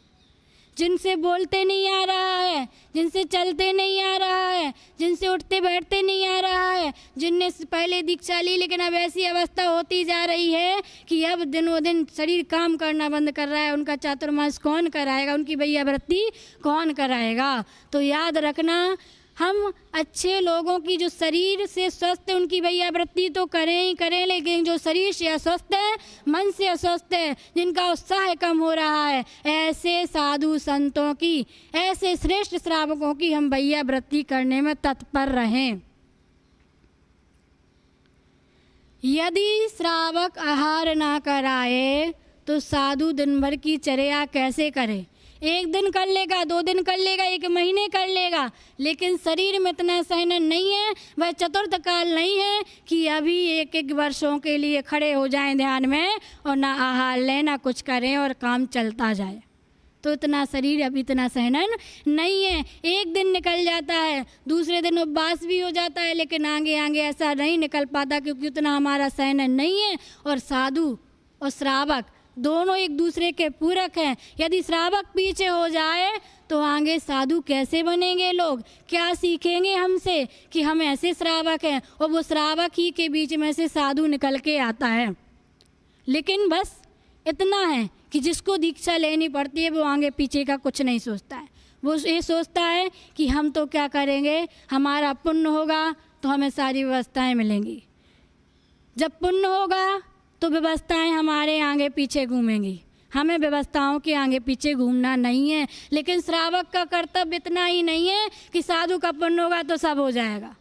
Speaker 1: जिनसे बोलते नहीं आ रहा है, जिनसे चलते नहीं आ रहा है, जिनसे उठते बैठते नहीं आ रहा है, जिनने पहले दीक्षा ली लेकिन अब ऐसी अवस्था होती जा रही है कि अब दिनों दिन शरीर काम करना बंद कर रहा है। उनका चातुर्मास कौन कराएगा? उनकी भैया वृत्ति कौन कराएगा? तो याद रखना, हम अच्छे लोगों की जो शरीर से स्वस्थ है उनकी भैया वृत्ति तो करें ही करें, लेकिन जो शरीर से अस्वस्थ है, मन से अस्वस्थ है, जिनका उत्साह कम हो रहा है, ऐसे साधु संतों की, ऐसे श्रेष्ठ श्रावकों की हम भैया वृत्ति करने में तत्पर रहें। यदि श्रावक आहार ना कराए तो साधु दिन भर की चर्या कैसे करे? एक दिन कर लेगा, 2 दिन कर लेगा, 1 महीने कर लेगा, लेकिन शरीर में इतना सहन नहीं है, वह चतुर्थ काल नहीं है कि अभी 1-1 वर्षों के लिए खड़े हो जाएं ध्यान में और ना आहार लें ना कुछ करें और काम चलता जाए। तो इतना शरीर अब इतना सहनन नहीं है। एक दिन निकल जाता है, दूसरे दिन उपवास भी हो जाता है, लेकिन आगे आगे ऐसा नहीं निकल पाता क्योंकि उतना हमारा सहनन नहीं है। और साधु और श्रावक दोनों एक दूसरे के पूरक हैं। यदि श्रावक पीछे हो जाए तो आगे साधु कैसे बनेंगे? लोग क्या सीखेंगे हमसे कि हम ऐसे श्रावक हैं, और वो श्रावक ही के बीच में से साधु निकल के आता है। लेकिन बस इतना है कि जिसको दीक्षा लेनी पड़ती है वो आगे पीछे का कुछ नहीं सोचता है। वो ये सोचता है कि हम तो क्या करेंगे, हमारा पुण्य होगा तो हमें सारी व्यवस्थाएं मिलेंगी। जब पुण्य होगा तो व्यवस्थाएं हमारे आगे पीछे घूमेंगी, हमें व्यवस्थाओं के आगे पीछे घूमना नहीं है। लेकिन श्रावक का कर्तव्य इतना ही नहीं है कि साधु का पुण्य होगा तो सब हो जाएगा।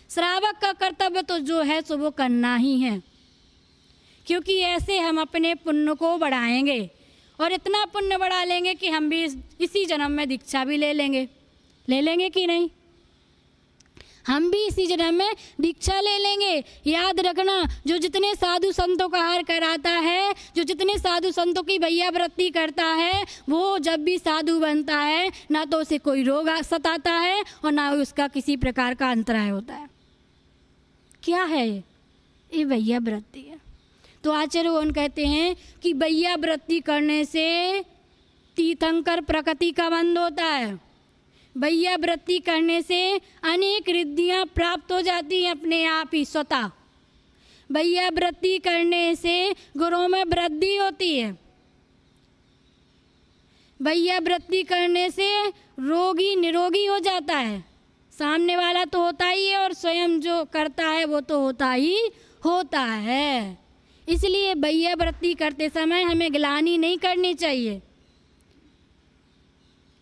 Speaker 1: श्रावक का कर्तव्य तो जो है सो वो करना ही है, क्योंकि ऐसे हम अपने पुण्य को बढ़ाएंगे और इतना पुण्य बढ़ा लेंगे कि हम भी इसी जन्म में दीक्षा भी ले लेंगे कि नहीं? हम भी इसी जन्म में दीक्षा ले लेंगे। याद रखना, जो जितने साधु संतों का आहार कराता है, जो जितने साधु संतों की भैया वृत्ति करता है, वो जब भी साधु बनता है ना तो उसे कोई रोग सताता है और ना उसका किसी प्रकार का अंतराय होता है। क्या है ये भैया वृत्ति है। तो आचार्य उन कहते हैं कि भैया वृत्ति करने से तीर्थंकर प्रकृति का बंध होता है। भैया वृत्ति करने से अनेक रिद्धियाँ प्राप्त हो जाती हैं अपने आप ही स्वतः। भैया वृत्ति करने से गुणों में वृद्धि होती है। भैया वृत्ति करने से रोगी निरोगी हो जाता है। सामने वाला तो होता ही है और स्वयं जो करता है वो तो होता ही होता है। इसलिए भैया वृत्ति करते समय हमें ग्लानि नहीं करनी चाहिए।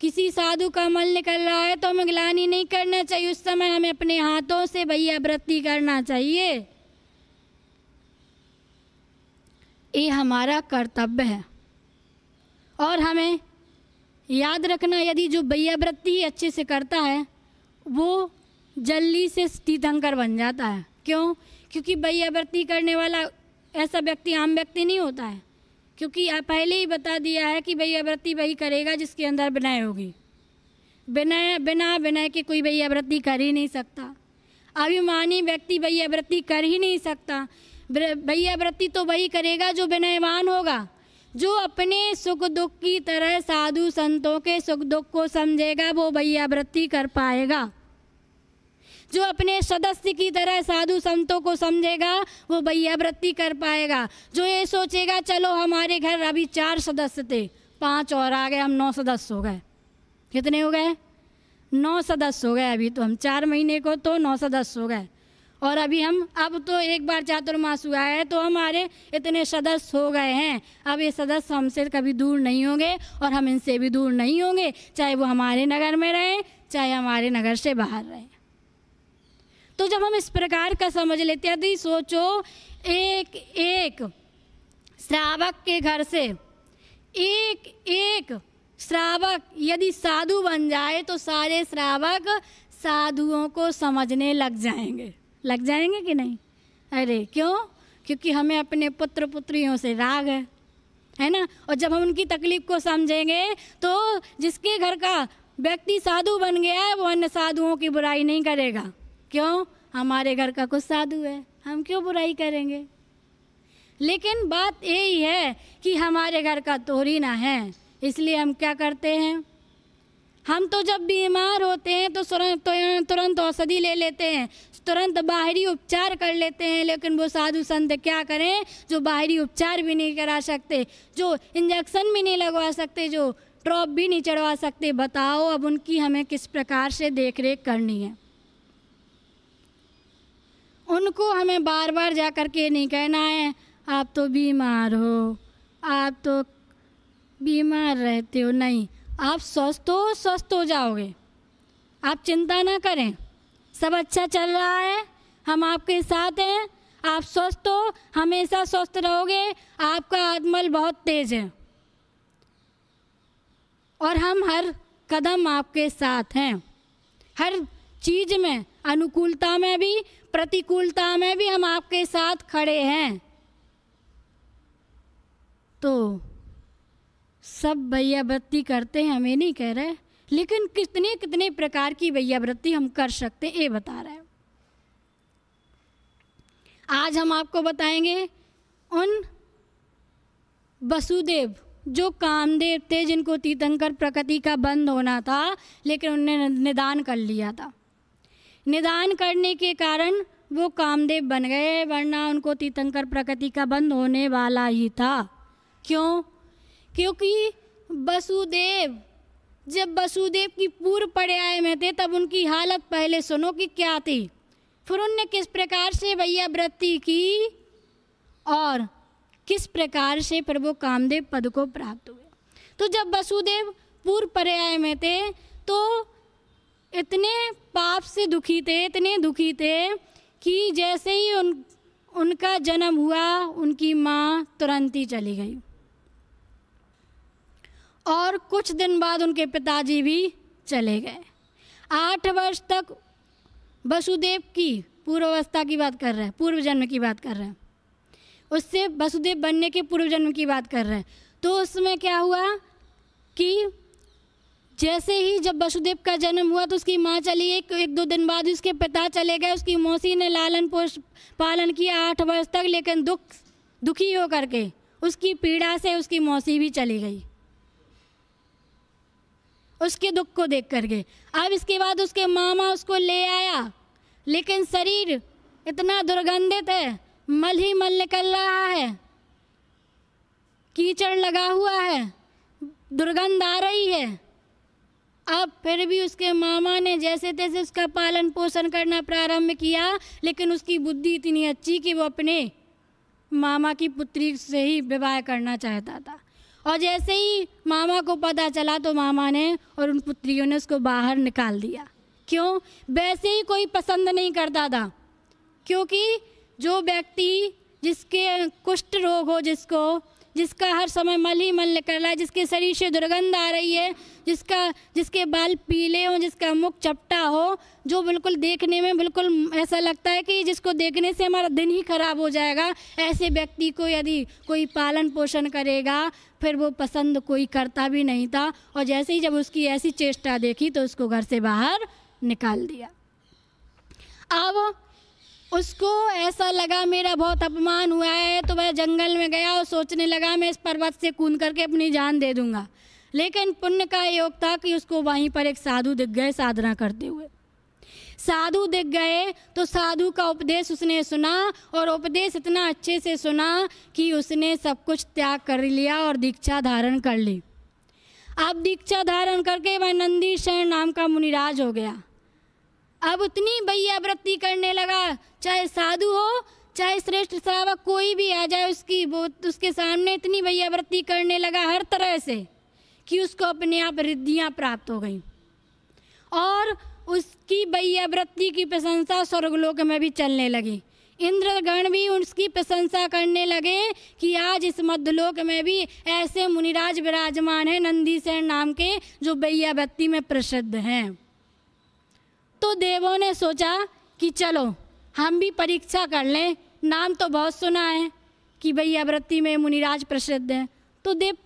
Speaker 1: किसी साधु का मल निकल रहा है तो हमें ग्लानि नहीं करना चाहिए, उस समय हमें अपने हाथों से भैया वृत्ति करना चाहिए। ये हमारा कर्तव्य है। और हमें याद रखना, यदि जो भैया वृत्ति अच्छे से करता है वो जल्दी से तीर्थंकर बन जाता है। क्यों? क्योंकि भैया वृत्ति करने वाला ऐसा व्यक्ति आम व्यक्ति नहीं होता है, क्योंकि आप पहले ही बता दिया है कि भैया वृत्ति वही करेगा जिसके अंदर विनय होगी। बिना विनय के कोई भैया वृत्ति कर ही नहीं सकता। अभिमानी व्यक्ति भैया वृत्ति कर ही नहीं सकता। भैया वृत्ति तो वही करेगा जो विनयवान होगा, जो अपने सुख दुख की तरह साधु संतों के सुख दुख को समझेगा, वो भैया वृत्ति कर पाएगा। जो अपने सदस्य की तरह साधु संतों को समझेगा वो वैयावृत्ति कर पाएगा। जो ये सोचेगा चलो हमारे घर अभी 4 सदस्य थे, 5 और आ गए, हम 9 सदस्य हो गए। कितने हो गए? 9 सदस्य हो गए। अभी तो हम 4 महीने को तो 9 सदस्य हो गए, और अभी हम अब तो एक बार चातुर्मास हुआ है तो हमारे इतने सदस्य हो गए हैं। अब ये सदस्य हमसे कभी दूर नहीं होंगे और हम इनसे भी दूर नहीं होंगे, चाहे वो हमारे नगर में रहें चाहे हमारे नगर से बाहर रहें। तो जब हम इस प्रकार का समझ लेते हैं, तो सोचो एक एक श्रावक के घर से एक एक श्रावक यदि साधु बन जाए तो सारे श्रावक साधुओं को समझने लग जाएंगे कि नहीं? अरे क्यों? क्योंकि हमें अपने पुत्र पुत्रियों से राग है ना। और जब हम उनकी तकलीफ को समझेंगे तो जिसके घर का व्यक्ति साधु बन गया है वो अन्य साधुओं की बुराई नहीं करेगा। क्यों? हमारे घर का कुछ साधु है, हम क्यों बुराई करेंगे? लेकिन बात यही है कि हमारे घर का तोरी ना है, इसलिए हम क्या करते हैं, हम तो जब बीमार होते हैं तो तुरंत औषधि ले लेते हैं, तुरंत बाहरी उपचार कर लेते हैं। लेकिन वो साधु संत क्या करें जो बाहरी उपचार भी नहीं करा सकते, जो इंजेक्शन भी नहीं लगवा सकते, जो ड्रॉप भी नहीं चढ़वा सकते। बताओ अब उनकी हमें किस प्रकार से देख रेख करनी है। उनको हमें बार बार जा कर के नहीं कहना है आप तो बीमार हो, आप तो बीमार रहते हो, नहीं, आप स्वस्थ हो जाओगे, आप चिंता ना करें, सब अच्छा चल रहा है, हम आपके साथ हैं, आप स्वस्थ हो, हमेशा स्वस्थ रहोगे, आपका आत्मबल बहुत तेज है और हम हर कदम आपके साथ हैं, हर चीज़ में, अनुकूलता में भी प्रतिकूलता में भी हम आपके साथ खड़े हैं। तो सब वैयावृत्ति करते हैं, हमें नहीं कह रहे, लेकिन कितने कितने प्रकार की वैयावृत्ति हम कर सकते हैं ये बता रहे हैं। आज हम आपको बताएंगे उन वसुदेव जो कामदेव थे, जिनको तीर्थंकर प्रकृति का बंद होना था, लेकिन उन्होंने निदान कर लिया था। निदान करने के कारण वो कामदेव बन गए, वरना उनको तीर्थंकर प्रकृति का बंद होने वाला ही था। क्यों? क्योंकि वसुदेव जब वसुदेव की पूर्व पर्याय में थे तब उनकी हालत पहले सुनो कि क्या थी, फिर उनने किस प्रकार से वैयावृत्ति की और किस प्रकार से फिर वो कामदेव पद को प्राप्त हुए। तो जब वसुदेव पूर्व पर्याय में थे तो इतने पाप से दुखी थे, इतने दुखी थे कि जैसे ही उनका जन्म हुआ उनकी माँ तुरंत ही चली गई और कुछ दिन बाद उनके पिताजी भी चले गए। 8 वर्ष तक वसुदेव की पूर्वावस्था की बात कर रहे हैं, पूर्व जन्म की बात कर रहे हैं, उससे वसुदेव बनने के पूर्व जन्म की बात कर रहे हैं। तो उसमें क्या हुआ कि जैसे ही जब वसुदेव का जन्म हुआ तो उसकी माँ चली, एक 2 दिन बाद उसके पिता चले गए, उसकी मौसी ने लालन पालन किया 8 वर्ष तक, लेकिन दुखी हो करके उसकी पीड़ा से उसकी मौसी भी चली गई, उसके दुख को देख करके। अब इसके बाद उसके मामा उसको ले आया, लेकिन शरीर इतना दुर्गंधित है, मल ही मल निकल रहा है, कीचड़ लगा हुआ है, दुर्गंध आ रही है। अब फिर भी उसके मामा ने जैसे तैसे उसका पालन पोषण करना प्रारंभ किया, लेकिन उसकी बुद्धि इतनी अच्छी कि वो अपने मामा की पुत्री से ही विवाह करना चाहता था। और जैसे ही मामा को पता चला तो मामा ने और उन पुत्रियों ने उसको बाहर निकाल दिया। क्यों? वैसे ही कोई पसंद नहीं करता था, क्योंकि जो व्यक्ति जिसके कुष्ठ रोग हो, जिसका हर समय मल ही मल निकल रहा है, जिसके शरीर से दुर्गंध आ रही है, जिसके बाल पीले हों, जिसका मुख चपटा हो, जो बिल्कुल देखने में बिल्कुल ऐसा लगता है कि जिसको देखने से हमारा दिन ही खराब हो जाएगा, ऐसे व्यक्ति को यदि कोई पालन पोषण करेगा फिर वो पसंद कोई करता भी नहीं था। और जैसे ही जब उसकी ऐसी चेष्टा देखी तो उसको घर से बाहर निकाल दिया। अब उसको ऐसा लगा मेरा बहुत अपमान हुआ है, तो वह जंगल में गया और सोचने लगा मैं इस पर्वत से कूद करके अपनी जान दे दूंगा। लेकिन पुण्य का योग था कि उसको वहीं पर एक साधु दिख गए साधना करते हुए। साधु दिख गए तो साधु का उपदेश उसने सुना, और उपदेश इतना अच्छे से सुना कि उसने सब कुछ त्याग कर लिया और दीक्षा धारण कर ली। अब दीक्षा धारण करके वह नंदीशरण नाम का मुनिराज हो गया। अब उतनी वैयावृत्ति करने लगा, चाहे साधु हो चाहे श्रेष्ठ श्रावक कोई भी आ जाए उसके सामने इतनी वैयावृत्ति करने लगा हर तरह से कि उसको अपने आप रिद्धियाँ प्राप्त हो गई, और उसकी वैयावृत्ति की प्रशंसा स्वर्गलोक में भी चलने लगी। इंद्रगण भी उसकी प्रशंसा करने लगे कि आज इस मध्यलोक में भी ऐसे मुनिराज विराजमान हैं नंदीसेन नाम के, जो वैयावृत्ति में प्रसिद्ध हैं। तो देवों ने सोचा कि चलो हम भी परीक्षा कर लें, नाम तो बहुत सुना है कि वैयावृत्ति में मुनिराज प्रसिद्ध हैं, तो देव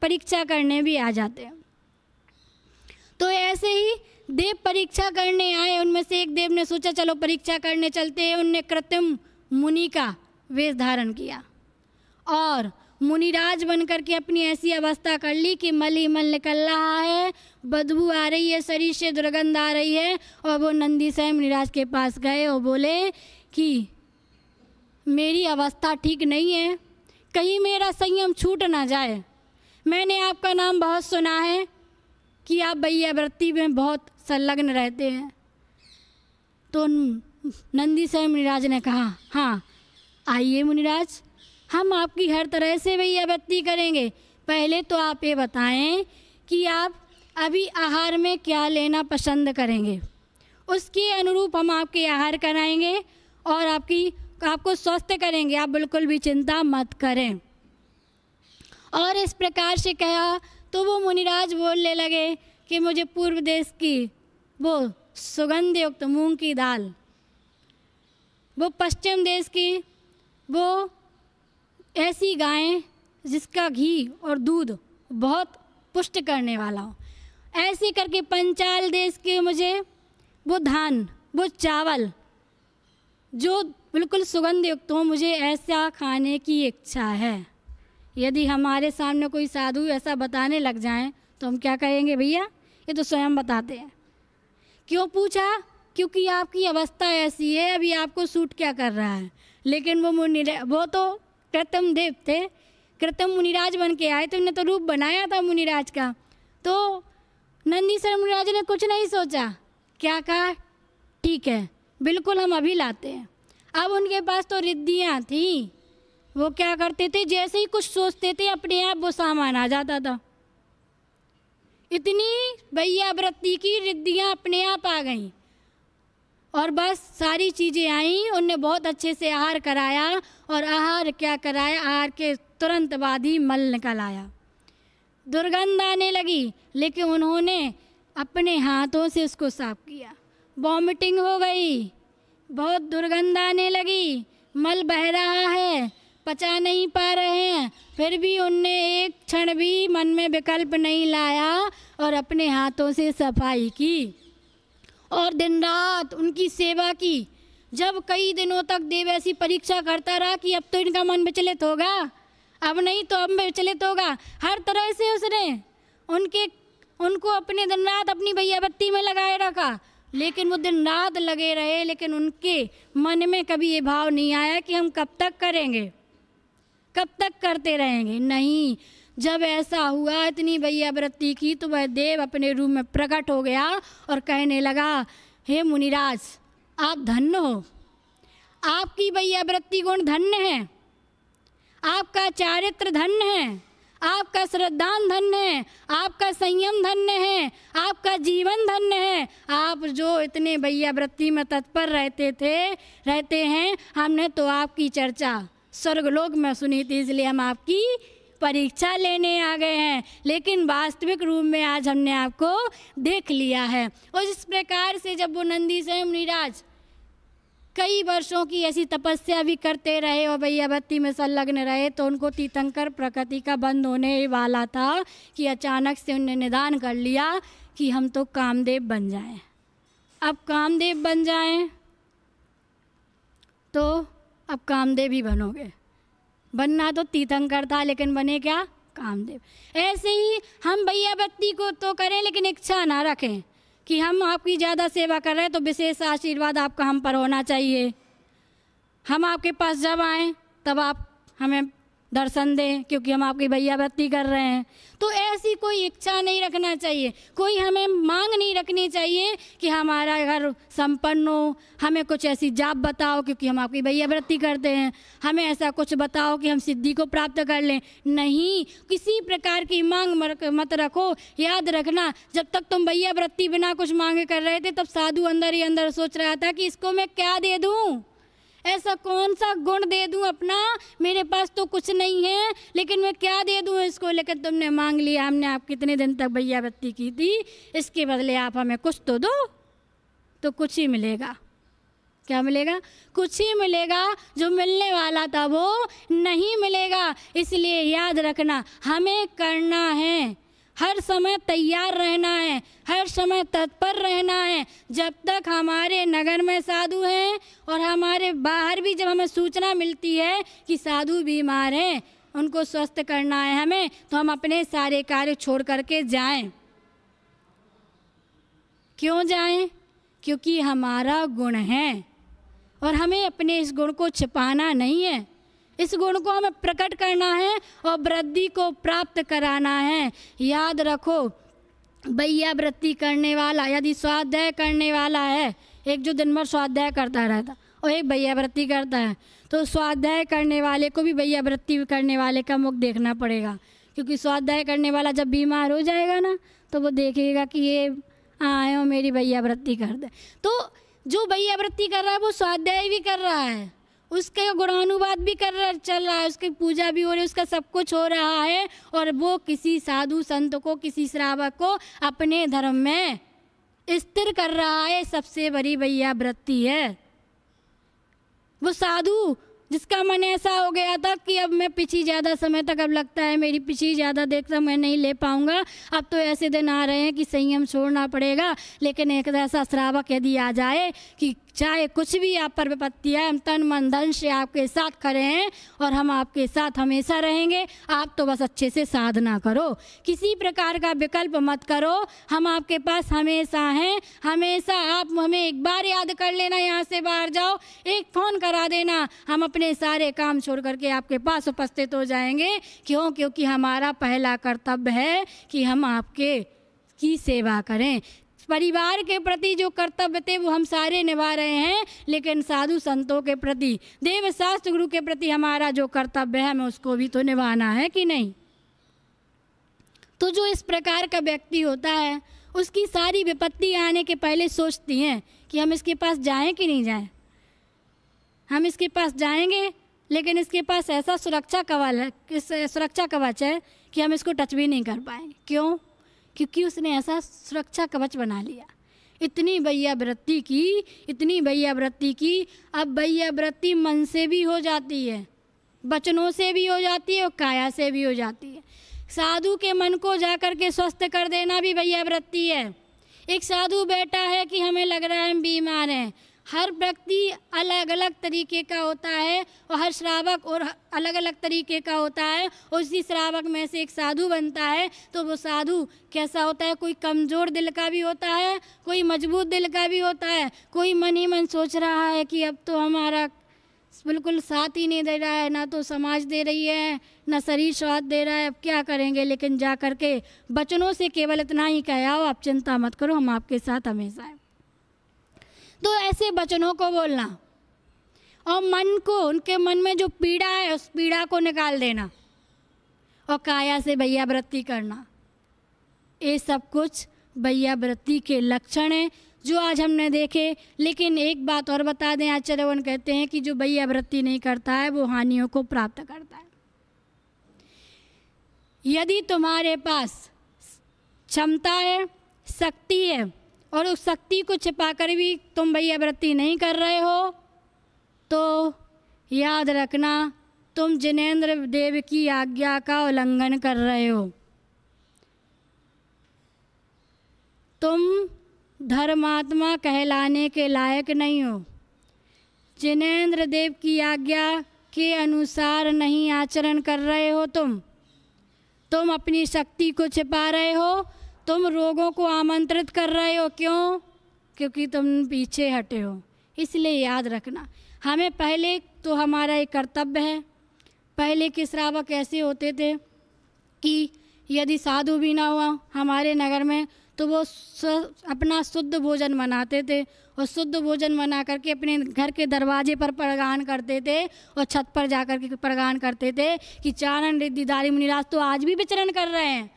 Speaker 1: परीक्षा करने भी आ जाते हैं। तो ऐसे ही देव परीक्षा करने आए। उनमें से एक देव ने सोचा चलो परीक्षा करने चलते हैं। उनने कृत्रिम मुनि का वेश धारण किया और मुनिराज बनकर के अपनी ऐसी अवस्था कर ली कि मल ही मल निकल रहा है, बदबू आ रही है, शरीर से दुर्गंध आ रही है। और वो नंदीसेन मुनिराज के पास गए और बोले कि मेरी अवस्था ठीक नहीं है, कहीं मेरा संयम छूट ना जाए। मैंने आपका नाम बहुत सुना है कि आप वैयावृत्ति में बहुत संलग्न रहते हैं। तो नंदीसेन मुनिराज ने कहा हाँ आइए मुनिराज, हम आपकी हर तरह से वैयावृत्ति करेंगे। पहले तो आप ये बताएं कि आप अभी आहार में क्या लेना पसंद करेंगे, उसके अनुरूप हम आपके आहार कराएंगे और आपको स्वस्थ करेंगे, आप बिल्कुल भी चिंता मत करें। और इस प्रकार से कहा तो वो मुनिराज बोलने लगे कि मुझे पूर्व देश की वो सुगंध युक्त मूंग की दाल, वो पश्चिम देश की वो ऐसी गायें जिसका घी और दूध बहुत पुष्ट करने वाला हो, ऐसे करके पंचाल देश के मुझे वो धान, वो चावल जो बिल्कुल सुगंध युक्त हो, मुझे ऐसा खाने की इच्छा है। यदि हमारे सामने कोई साधु ऐसा बताने लग जाएं तो हम क्या कहेंगे, भैया ये तो स्वयं बताते हैं। क्यों पूछा? क्योंकि आपकी अवस्था ऐसी है, अभी आपको सूट क्या कर रहा है। लेकिन वो तो कृत्रिम देव थे, कृत्रिम मुनिराज बन के आए, तो उन्होंने तो रूप बनाया था मुनिराज का। तो नंदीसेन मुनिराज ने कुछ नहीं सोचा, क्या कहा ठीक है बिल्कुल हम अभी लाते हैं। अब उनके पास तो रिद्धियाँ थी, वो क्या करते थे जैसे ही कुछ सोचते थे अपने आप वो सामान आ जाता था। इतनी वैयावृत्ति की रिद्धियाँ अपने आप आ गईं और बस सारी चीज़ें आईं। उनने बहुत अच्छे से आहार कराया और आहार क्या कराया, आहार के तुरंत बाद ही मल निकल आया, दुर्गंध आने लगी, लेकिन उन्होंने अपने हाथों से उसको साफ किया। वॉमिटिंग हो गई, बहुत दुर्गंध आने लगी, मल बह रहा है, पचा नहीं पा रहे हैं, फिर भी उनने एक क्षण भी मन में विकल्प नहीं लाया और अपने हाथों से सफाई की और दिन रात उनकी सेवा की। जब कई दिनों तक देव ऐसी परीक्षा करता रहा कि अब तो इनका मन विचलित होगा, अब नहीं तो अब विचलित होगा, हर तरह से उसने उनको अपने दिन रात अपनी वैयावृत्ति में लगाए रखा। लेकिन वो दिन रात लगे रहे, लेकिन उनके मन में कभी ये भाव नहीं आया कि हम कब तक करेंगे, कब तक करते रहेंगे। नहीं, जब ऐसा हुआ इतनी वैयावृत्ति की तो वह देव अपने रूप में प्रकट हो गया और कहने लगा, हे मुनिराज आप धन्य हो, आपकी वैयावृत्ति गुण धन्य है, आपका चारित्र धन्य है, आपका श्रद्धान धन्य है, आपका संयम धन्य है, आपका जीवन धन्य है। आप जो इतने वैयावृत्ति में तत्पर रहते हैं, हमने तो आपकी चर्चा स्वर्गलोक में सुनी थी, इसलिए हम आपकी परीक्षा लेने आ गए हैं। लेकिन वास्तविक रूप में आज हमने आपको देख लिया है। और इस प्रकार से जब वो नंदीसेन मुनिराज कई वर्षों की ऐसी तपस्या भी करते रहे और वैयावृत्ति में संलग्न रहे, तो उनको तीर्थंकर प्रकृति का बंद होने वाला था कि अचानक से उन्होंने निदान कर लिया कि हम तो कामदेव बन जाएं। अब कामदेव बन जाएं तो अब कामदेव ही बनोगे, बनना तो तीर्थंकर था लेकिन बने क्या, कामदेव। ऐसे ही हम वैयावृत्ति को तो करें लेकिन इच्छा ना रखें कि हम आपकी ज़्यादा सेवा कर रहे हैं तो विशेष आशीर्वाद आपका हम पर होना चाहिए। हम आपके पास जब आएँ तब आप हमें दर्शन दें, क्योंकि हम आपकी भैया व्रती कर रहे हैं। तो ऐसी कोई इच्छा नहीं रखना चाहिए, कोई हमें मांग नहीं रखनी चाहिए कि हमारा घर संपन्न हो, हमें कुछ ऐसी जाप बताओ क्योंकि हम आपकी भैया व्रती करते हैं, हमें ऐसा कुछ बताओ कि हम सिद्धि को प्राप्त कर लें। नहीं, किसी प्रकार की मांग मत रखो। याद रखना, जब तक तुम भैया व्रती बिना कुछ मांगे कर रहे थे तब साधु अंदर ही अंदर सोच रहा था कि इसको मैं क्या दे दूँ, ऐसा कौन सा गुण दे दूं अपना, मेरे पास तो कुछ नहीं है, लेकिन मैं क्या दे दूं इसको। लेकिन तुमने मांग लिया, हमने आप कितने दिन तक भैया व्रती की थी, इसके बदले आप हमें कुछ तो दो। तो कुछ ही मिलेगा। क्या मिलेगा? कुछ ही मिलेगा। जो मिलने वाला था वो नहीं मिलेगा। इसलिए याद रखना, हमें करना है, हर समय तैयार रहना है, हर समय तत्पर रहना है। जब तक हमारे नगर में साधु हैं और हमारे बाहर भी जब हमें सूचना मिलती है कि साधु बीमार हैं, उनको स्वस्थ करना है हमें, तो हम अपने सारे कार्य छोड़ करके जाएं। क्यों जाएं? क्योंकि हमारा गुण है और हमें अपने इस गुण को छिपाना नहीं है। इस गुण को हमें प्रकट करना है और वृद्धि को प्राप्त कराना है। याद रखो, भैया व्रती करने वाला यदि स्वाध्याय करने वाला है, एक जो दिन भर स्वाध्याय करता रहता और एक भैया व्रती करता है, तो स्वाध्याय करने वाले को भी भैया व्रती करने वाले का मुख देखना पड़ेगा। क्योंकि स्वाध्याय करने वाला जब बीमार हो जाएगा ना, तो वो देखेगा कि ये आए हो मेरी भैया व्रती कर दे। तो जो भैया व्रती कर रहा है वो स्वाध्याय भी कर रहा है, उसके गुणानुवाद भी चल रहा है, उसकी पूजा भी हो रही है, उसका सब कुछ हो रहा है, और वो किसी साधु संत को, किसी श्रावक को अपने धर्म में स्थिर कर रहा है। सबसे बड़ी भैया व्रती है। वो साधु जिसका मन ऐसा हो गया था कि अब मैं पिछी ज़्यादा समय तक, अब लगता है मेरी पिछी ज़्यादा देखता मैं नहीं ले पाऊँगा, अब तो ऐसे दिन आ रहे हैं कि संयम छोड़ना पड़ेगा। लेकिन एक ऐसा श्रावक यदि आ जाए कि चाहे कुछ भी आप पर विपत्ति आए, हम तन मन धन से आपके साथ खड़े हैं और हम आपके साथ हमेशा रहेंगे, आप तो बस अच्छे से साधना करो, किसी प्रकार का विकल्प मत करो, हम आपके पास हमेशा हैं। हमेशा आप हमें एक बार याद कर लेना, यहाँ से बाहर जाओ एक फ़ोन करा देना, हम अपने सारे काम छोड़ करके आपके पास उपस्थित हो जाएंगे। क्यों? क्योंकि हमारा पहला कर्तव्य है कि हम आपके की सेवा करें। परिवार के प्रति जो कर्तव्य थे वो हम सारे निभा रहे हैं, लेकिन साधु संतों के प्रति, देव शास्त्र गुरु के प्रति हमारा जो कर्तव्य है हमें उसको भी तो निभाना है कि नहीं। तो जो इस प्रकार का व्यक्ति होता है, उसकी सारी विपत्ति आने के पहले सोचती हैं कि हम इसके पास जाएं कि नहीं जाएं। हम इसके पास जाएंगे, लेकिन इसके पास ऐसा सुरक्षा कवच है कि हम इसको टच भी नहीं कर पाएंगे। क्यों? क्योंकि उसने ऐसा सुरक्षा कवच बना लिया। इतनी भैया व्रती की, अब भैया व्रती मन से भी हो जाती है, वचनों से भी हो जाती है और काया से भी हो जाती है। साधु के मन को जाकर के स्वस्थ कर देना भी भैया व्रती है। एक साधु बैठा है कि हमें लग रहा है हम बीमार हैं। हर व्यक्ति अलग अलग तरीके का होता है और हर श्रावक और अलग अलग तरीके का होता है। उसी श्रावक में से एक साधु बनता है, तो वो साधु कैसा होता है? कोई कमज़ोर दिल का भी होता है, कोई मजबूत दिल का भी होता है। कोई मन ही मन सोच रहा है कि अब तो हमारा बिल्कुल साथ ही नहीं दे रहा है, ना तो समाज दे रही है, ना शरीर स्वाद दे रहा है, अब क्या करेंगे। लेकिन जा कर के बचनों से केवल इतना ही कहा हो, आप चिंता मत करो, हम आपके साथ हमेशा हैं। तो ऐसे वचनों को बोलना और मन को, उनके मन में जो पीड़ा है उस पीड़ा को निकाल देना और काया से भैया व्रती करना, ये सब कुछ भैया व्रती के लक्षण हैं जो आज हमने देखे। लेकिन एक बात और बता दें, आचार्यवन कहते हैं कि जो भैया व्रती नहीं करता है वो हानियों को प्राप्त करता है। यदि तुम्हारे पास क्षमता है, शक्ति है और उस शक्ति को छिपाकर भी तुम भैया व्रती नहीं कर रहे हो, तो याद रखना तुम जिनेंद्र देव की आज्ञा का उल्लंघन कर रहे हो। तुम धर्मात्मा कहलाने के लायक नहीं हो। जिनेंद्र देव की आज्ञा के अनुसार नहीं आचरण कर रहे हो। तुम अपनी शक्ति को छिपा रहे हो, तुम रोगों को आमंत्रित कर रहे हो, क्यों? क्योंकि तुम पीछे हटे हो। इसलिए याद रखना, हमें पहले तो हमारा एक कर्तव्य है। पहले के श्रावक ऐसे होते थे कि यदि साधु भी ना हुआ हमारे नगर में तो वो अपना शुद्ध भोजन बनाते थे और शुद्ध भोजन बना करके अपने घर के दरवाजे पर प्रगान करते थे और छत पर जा कर के प्रगान करते थे कि चारण रिद्धिधारी मुनिराज तो आज भी विचरण कर रहे हैं,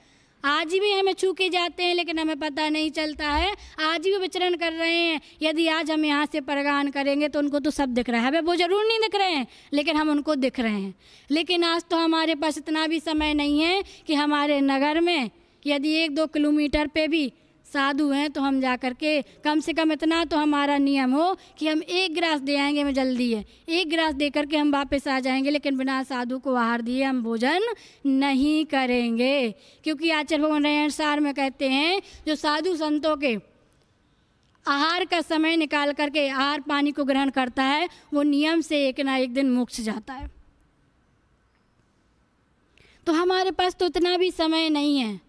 Speaker 1: आज भी हमें छू के जाते हैं लेकिन हमें पता नहीं चलता है, आज भी विचरण कर रहे हैं। यदि आज हम यहाँ से प्रगान करेंगे तो उनको तो सब दिख रहा है, हमें वो ज़रूर नहीं दिख रहे हैं लेकिन हम उनको दिख रहे हैं। लेकिन आज तो हमारे पास इतना भी समय नहीं है कि हमारे नगर में यदि 1-2 किलोमीटर पे भी साधु हैं तो हम जा कर के कम से कम इतना तो हमारा नियम हो कि हम 1 गिलास दे आएंगे, हमें जल्दी है, 1 गिलास दे करके हम वापस आ जाएंगे, लेकिन बिना साधु को आहार दिए हम भोजन नहीं करेंगे। क्योंकि आचार्य भगवान रहनसार में कहते हैं जो साधु संतों के आहार का समय निकाल करके आहार पानी को ग्रहण करता है वो नियम से एक ना एक दिन मोक्ष जाता है। तो हमारे पास तो इतना भी समय नहीं है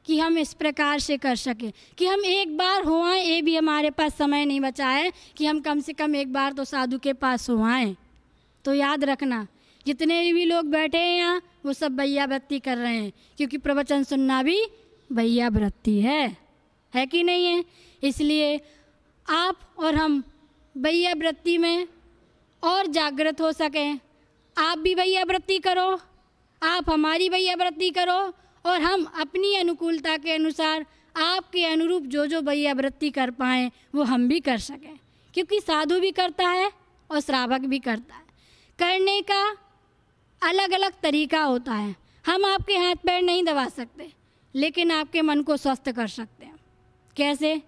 Speaker 1: कि हम इस प्रकार से कर सकें कि हम एक बार हो आएँ, ये भी हमारे पास समय नहीं बचा है कि हम कम से कम एक बार तो साधु के पास हो आएँ। तो याद रखना, जितने भी लोग बैठे हैं यहाँ वो सब भैया वृत्ति कर रहे हैं, क्योंकि प्रवचन सुनना भी भैया वृत्ति है कि नहीं है। इसलिए आप और हम भैया वृत्ति में और जागृत हो सकें। आप भी भैया वृत्ति करो, आप हमारी भैया वृत्ति करो और हम अपनी अनुकूलता के अनुसार आपके अनुरूप जो जो भैया वृत्ति कर पाएँ वो हम भी कर सकें। क्योंकि साधु भी करता है और श्रावक भी करता है, करने का अलग अलग तरीका होता है। हम आपके हाथ पैर नहीं दबा सकते लेकिन आपके मन को स्वस्थ कर सकते हैं। कैसे?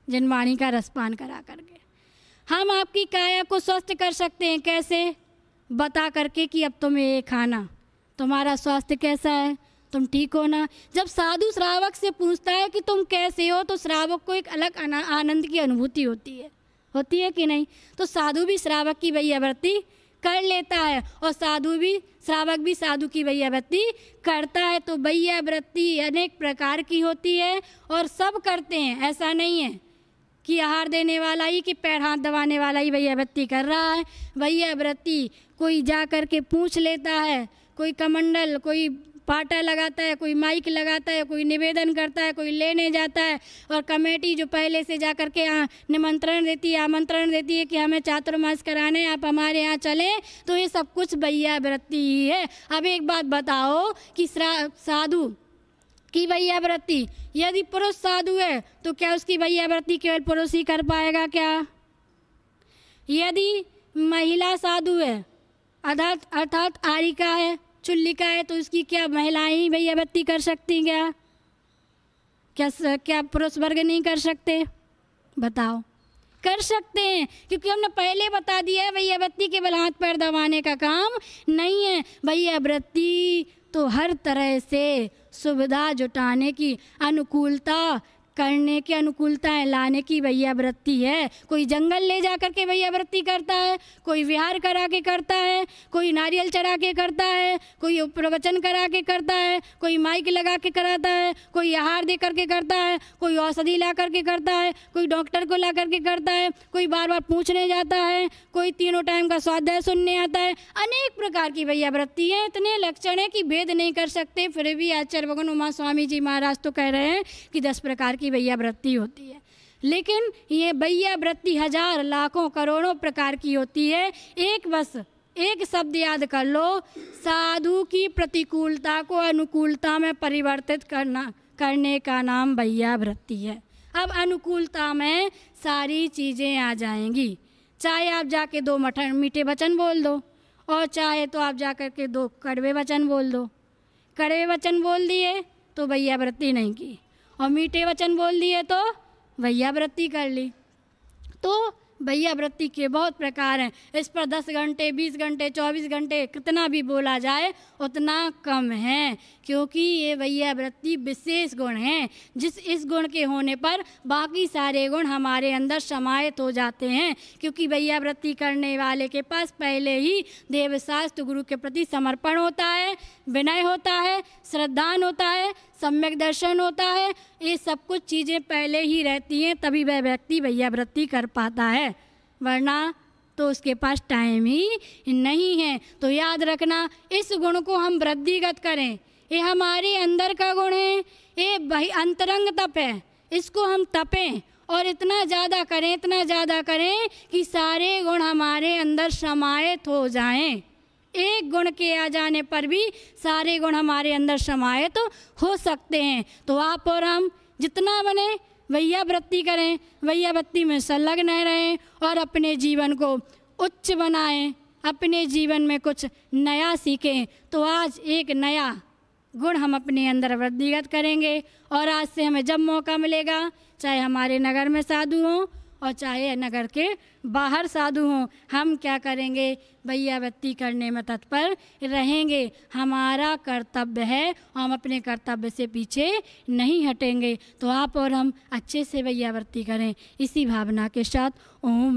Speaker 1: जनवाणी का रसपान करा करके। हम आपकी काया को स्वस्थ कर सकते हैं। कैसे? बता करके कि अब तुम्हें ये खाना, तुम्हारा स्वास्थ्य कैसा है, तुम ठीक हो ना। जब साधु श्रावक से पूछता है कि तुम कैसे हो तो श्रावक को एक अलग आनंद की अनुभूति होती है कि नहीं। तो साधु भी श्रावक की भैयावृत्ति कर लेता है और श्रावक भी साधु की भैयावृत्ति करता है। तो भैयावृत्ति अनेक प्रकार की होती है और सब करते हैं। ऐसा नहीं है कि आहार देने वाला ही कि पैर हाथ दबाने वाला ही भैयावृत्ति कर रहा है। भैयावृत्ति कोई जा कर के पूछ लेता है, कोई कमंडल, कोई पाटा लगाता है, कोई माइक लगाता है, कोई निवेदन करता है, कोई लेने जाता है और कमेटी जो पहले से जा कर के निमंत्रण देती है, आमंत्रण देती है कि हमें चातुर्मास कराने आप हमारे यहाँ चलें। तो ये सब कुछ भैयावृत्ति ही है। अब एक बात बताओ कि साधु की भैयावृत्ति, यदि पुरुष साधु है तो क्या उसकी भैयावृत्ति केवल पुरुष ही कर पाएगा क्या? यदि महिला साधु है अर्थात आरिका है, चुल्लिका है, तो उसकी क्या महिलाएं ही भैयावृत्ति कर सकती क्या पुरुष वर्ग नहीं कर सकते? बताओ। कर सकते हैं, क्योंकि हमने पहले बता दिया है भैयावृत्ति केवल हाथ पैर दबाने का काम नहीं है। भैयावृत्ति तो हर तरह से सुविधा जुटाने की, अनुकूलता करने की, अनुकूलताएं लाने की भैयावृत्ति है। कोई जंगल ले जा कर के भैयावृत्ति करता है, कोई विहार करा के करता है, कोई नारियल चढ़ा के करता है, कोई प्रवचन करा के करता है, कोई माइक लगा के कराता है, कोई आहार दे करके करता है, कोई औषधि ला करके करता है, कोई डॉक्टर को ला करके करता है, कोई बार बार पूछने जाता है, कोई तीनों टाइम का स्वाध्याय सुनने आता है। अनेक प्रकार की भैयावृत्ति है, इतने लक्षण है कि भेद नहीं कर सकते। फिर भी आचार्य भगवान उमा स्वामी जी महाराज तो कह रहे हैं कि 10 प्रकार की भैयावृत्ति होती है। लेकिन ये भैयावृत्ति हजार लाखों करोड़ों प्रकार की होती है। एक शब्द याद कर लो, साधु की प्रतिकूलता को अनुकूलता में परिवर्तित करने का नाम भैयावृत्ति है। अब अनुकूलता में सारी चीज़ें आ जाएंगी। चाहे आप जाके 2 मीठे वचन बोल दो और चाहे तो आप जा कर के 2 कड़वे वचन बोल दो। कड़वे वचन बोल दिए तो भैयावृत्ति नहीं की और मीठे वचन बोल दिए तो भैयावृत्ति कर ली। तो भैयावृत्ति के बहुत प्रकार हैं। इस पर 10 घंटे, 20 घंटे, 24 घंटे कितना भी बोला जाए उतना कम है, क्योंकि ये भैयावृत्ति विशेष गुण हैं। इस गुण के होने पर बाकी सारे गुण हमारे अंदर समाहित हो जाते हैं। क्योंकि भैयावृत्ति करने वाले के पास पहले ही देवशास्त्र गुरु के प्रति समर्पण होता है, विनय होता है, श्रद्धान होता है, सम्यक दर्शन होता है, ये सब कुछ चीज़ें पहले ही रहती हैं, तभी वह व्यक्ति वैयावृत्ति कर पाता है, वरना तो उसके पास टाइम ही नहीं है। तो याद रखना, इस गुण को हम वृद्धिगत करें। ये हमारे अंदर का गुण है, ये भाई अंतरंग तप है, इसको हम तपें और इतना ज़्यादा करें, इतना ज़्यादा करें कि सारे गुण हमारे अंदर समाहित हो जाएं। एक गुण के आ जाने पर भी सारे गुण हमारे अंदर समाहित हो सकते हैं। तो आप और हम जितना बने वैयावृत्ति करें, वैयावृत्ति में संलग्न रहें और अपने जीवन को उच्च बनाएं, अपने जीवन में कुछ नया सीखें। तो आज एक नया गुण हम अपने अंदर वृद्धिगत करेंगे और आज से हमें जब मौका मिलेगा, चाहे हमारे नगर में साधु हों और चाहे नगर के बाहर साधु हों, हम क्या करेंगे, वैयावृत्ति करने में तत्पर रहेंगे। हमारा कर्तव्य है, हम अपने कर्तव्य से पीछे नहीं हटेंगे। तो आप और हम अच्छे से वैयावृत्ति करें, इसी भावना के साथ ओम।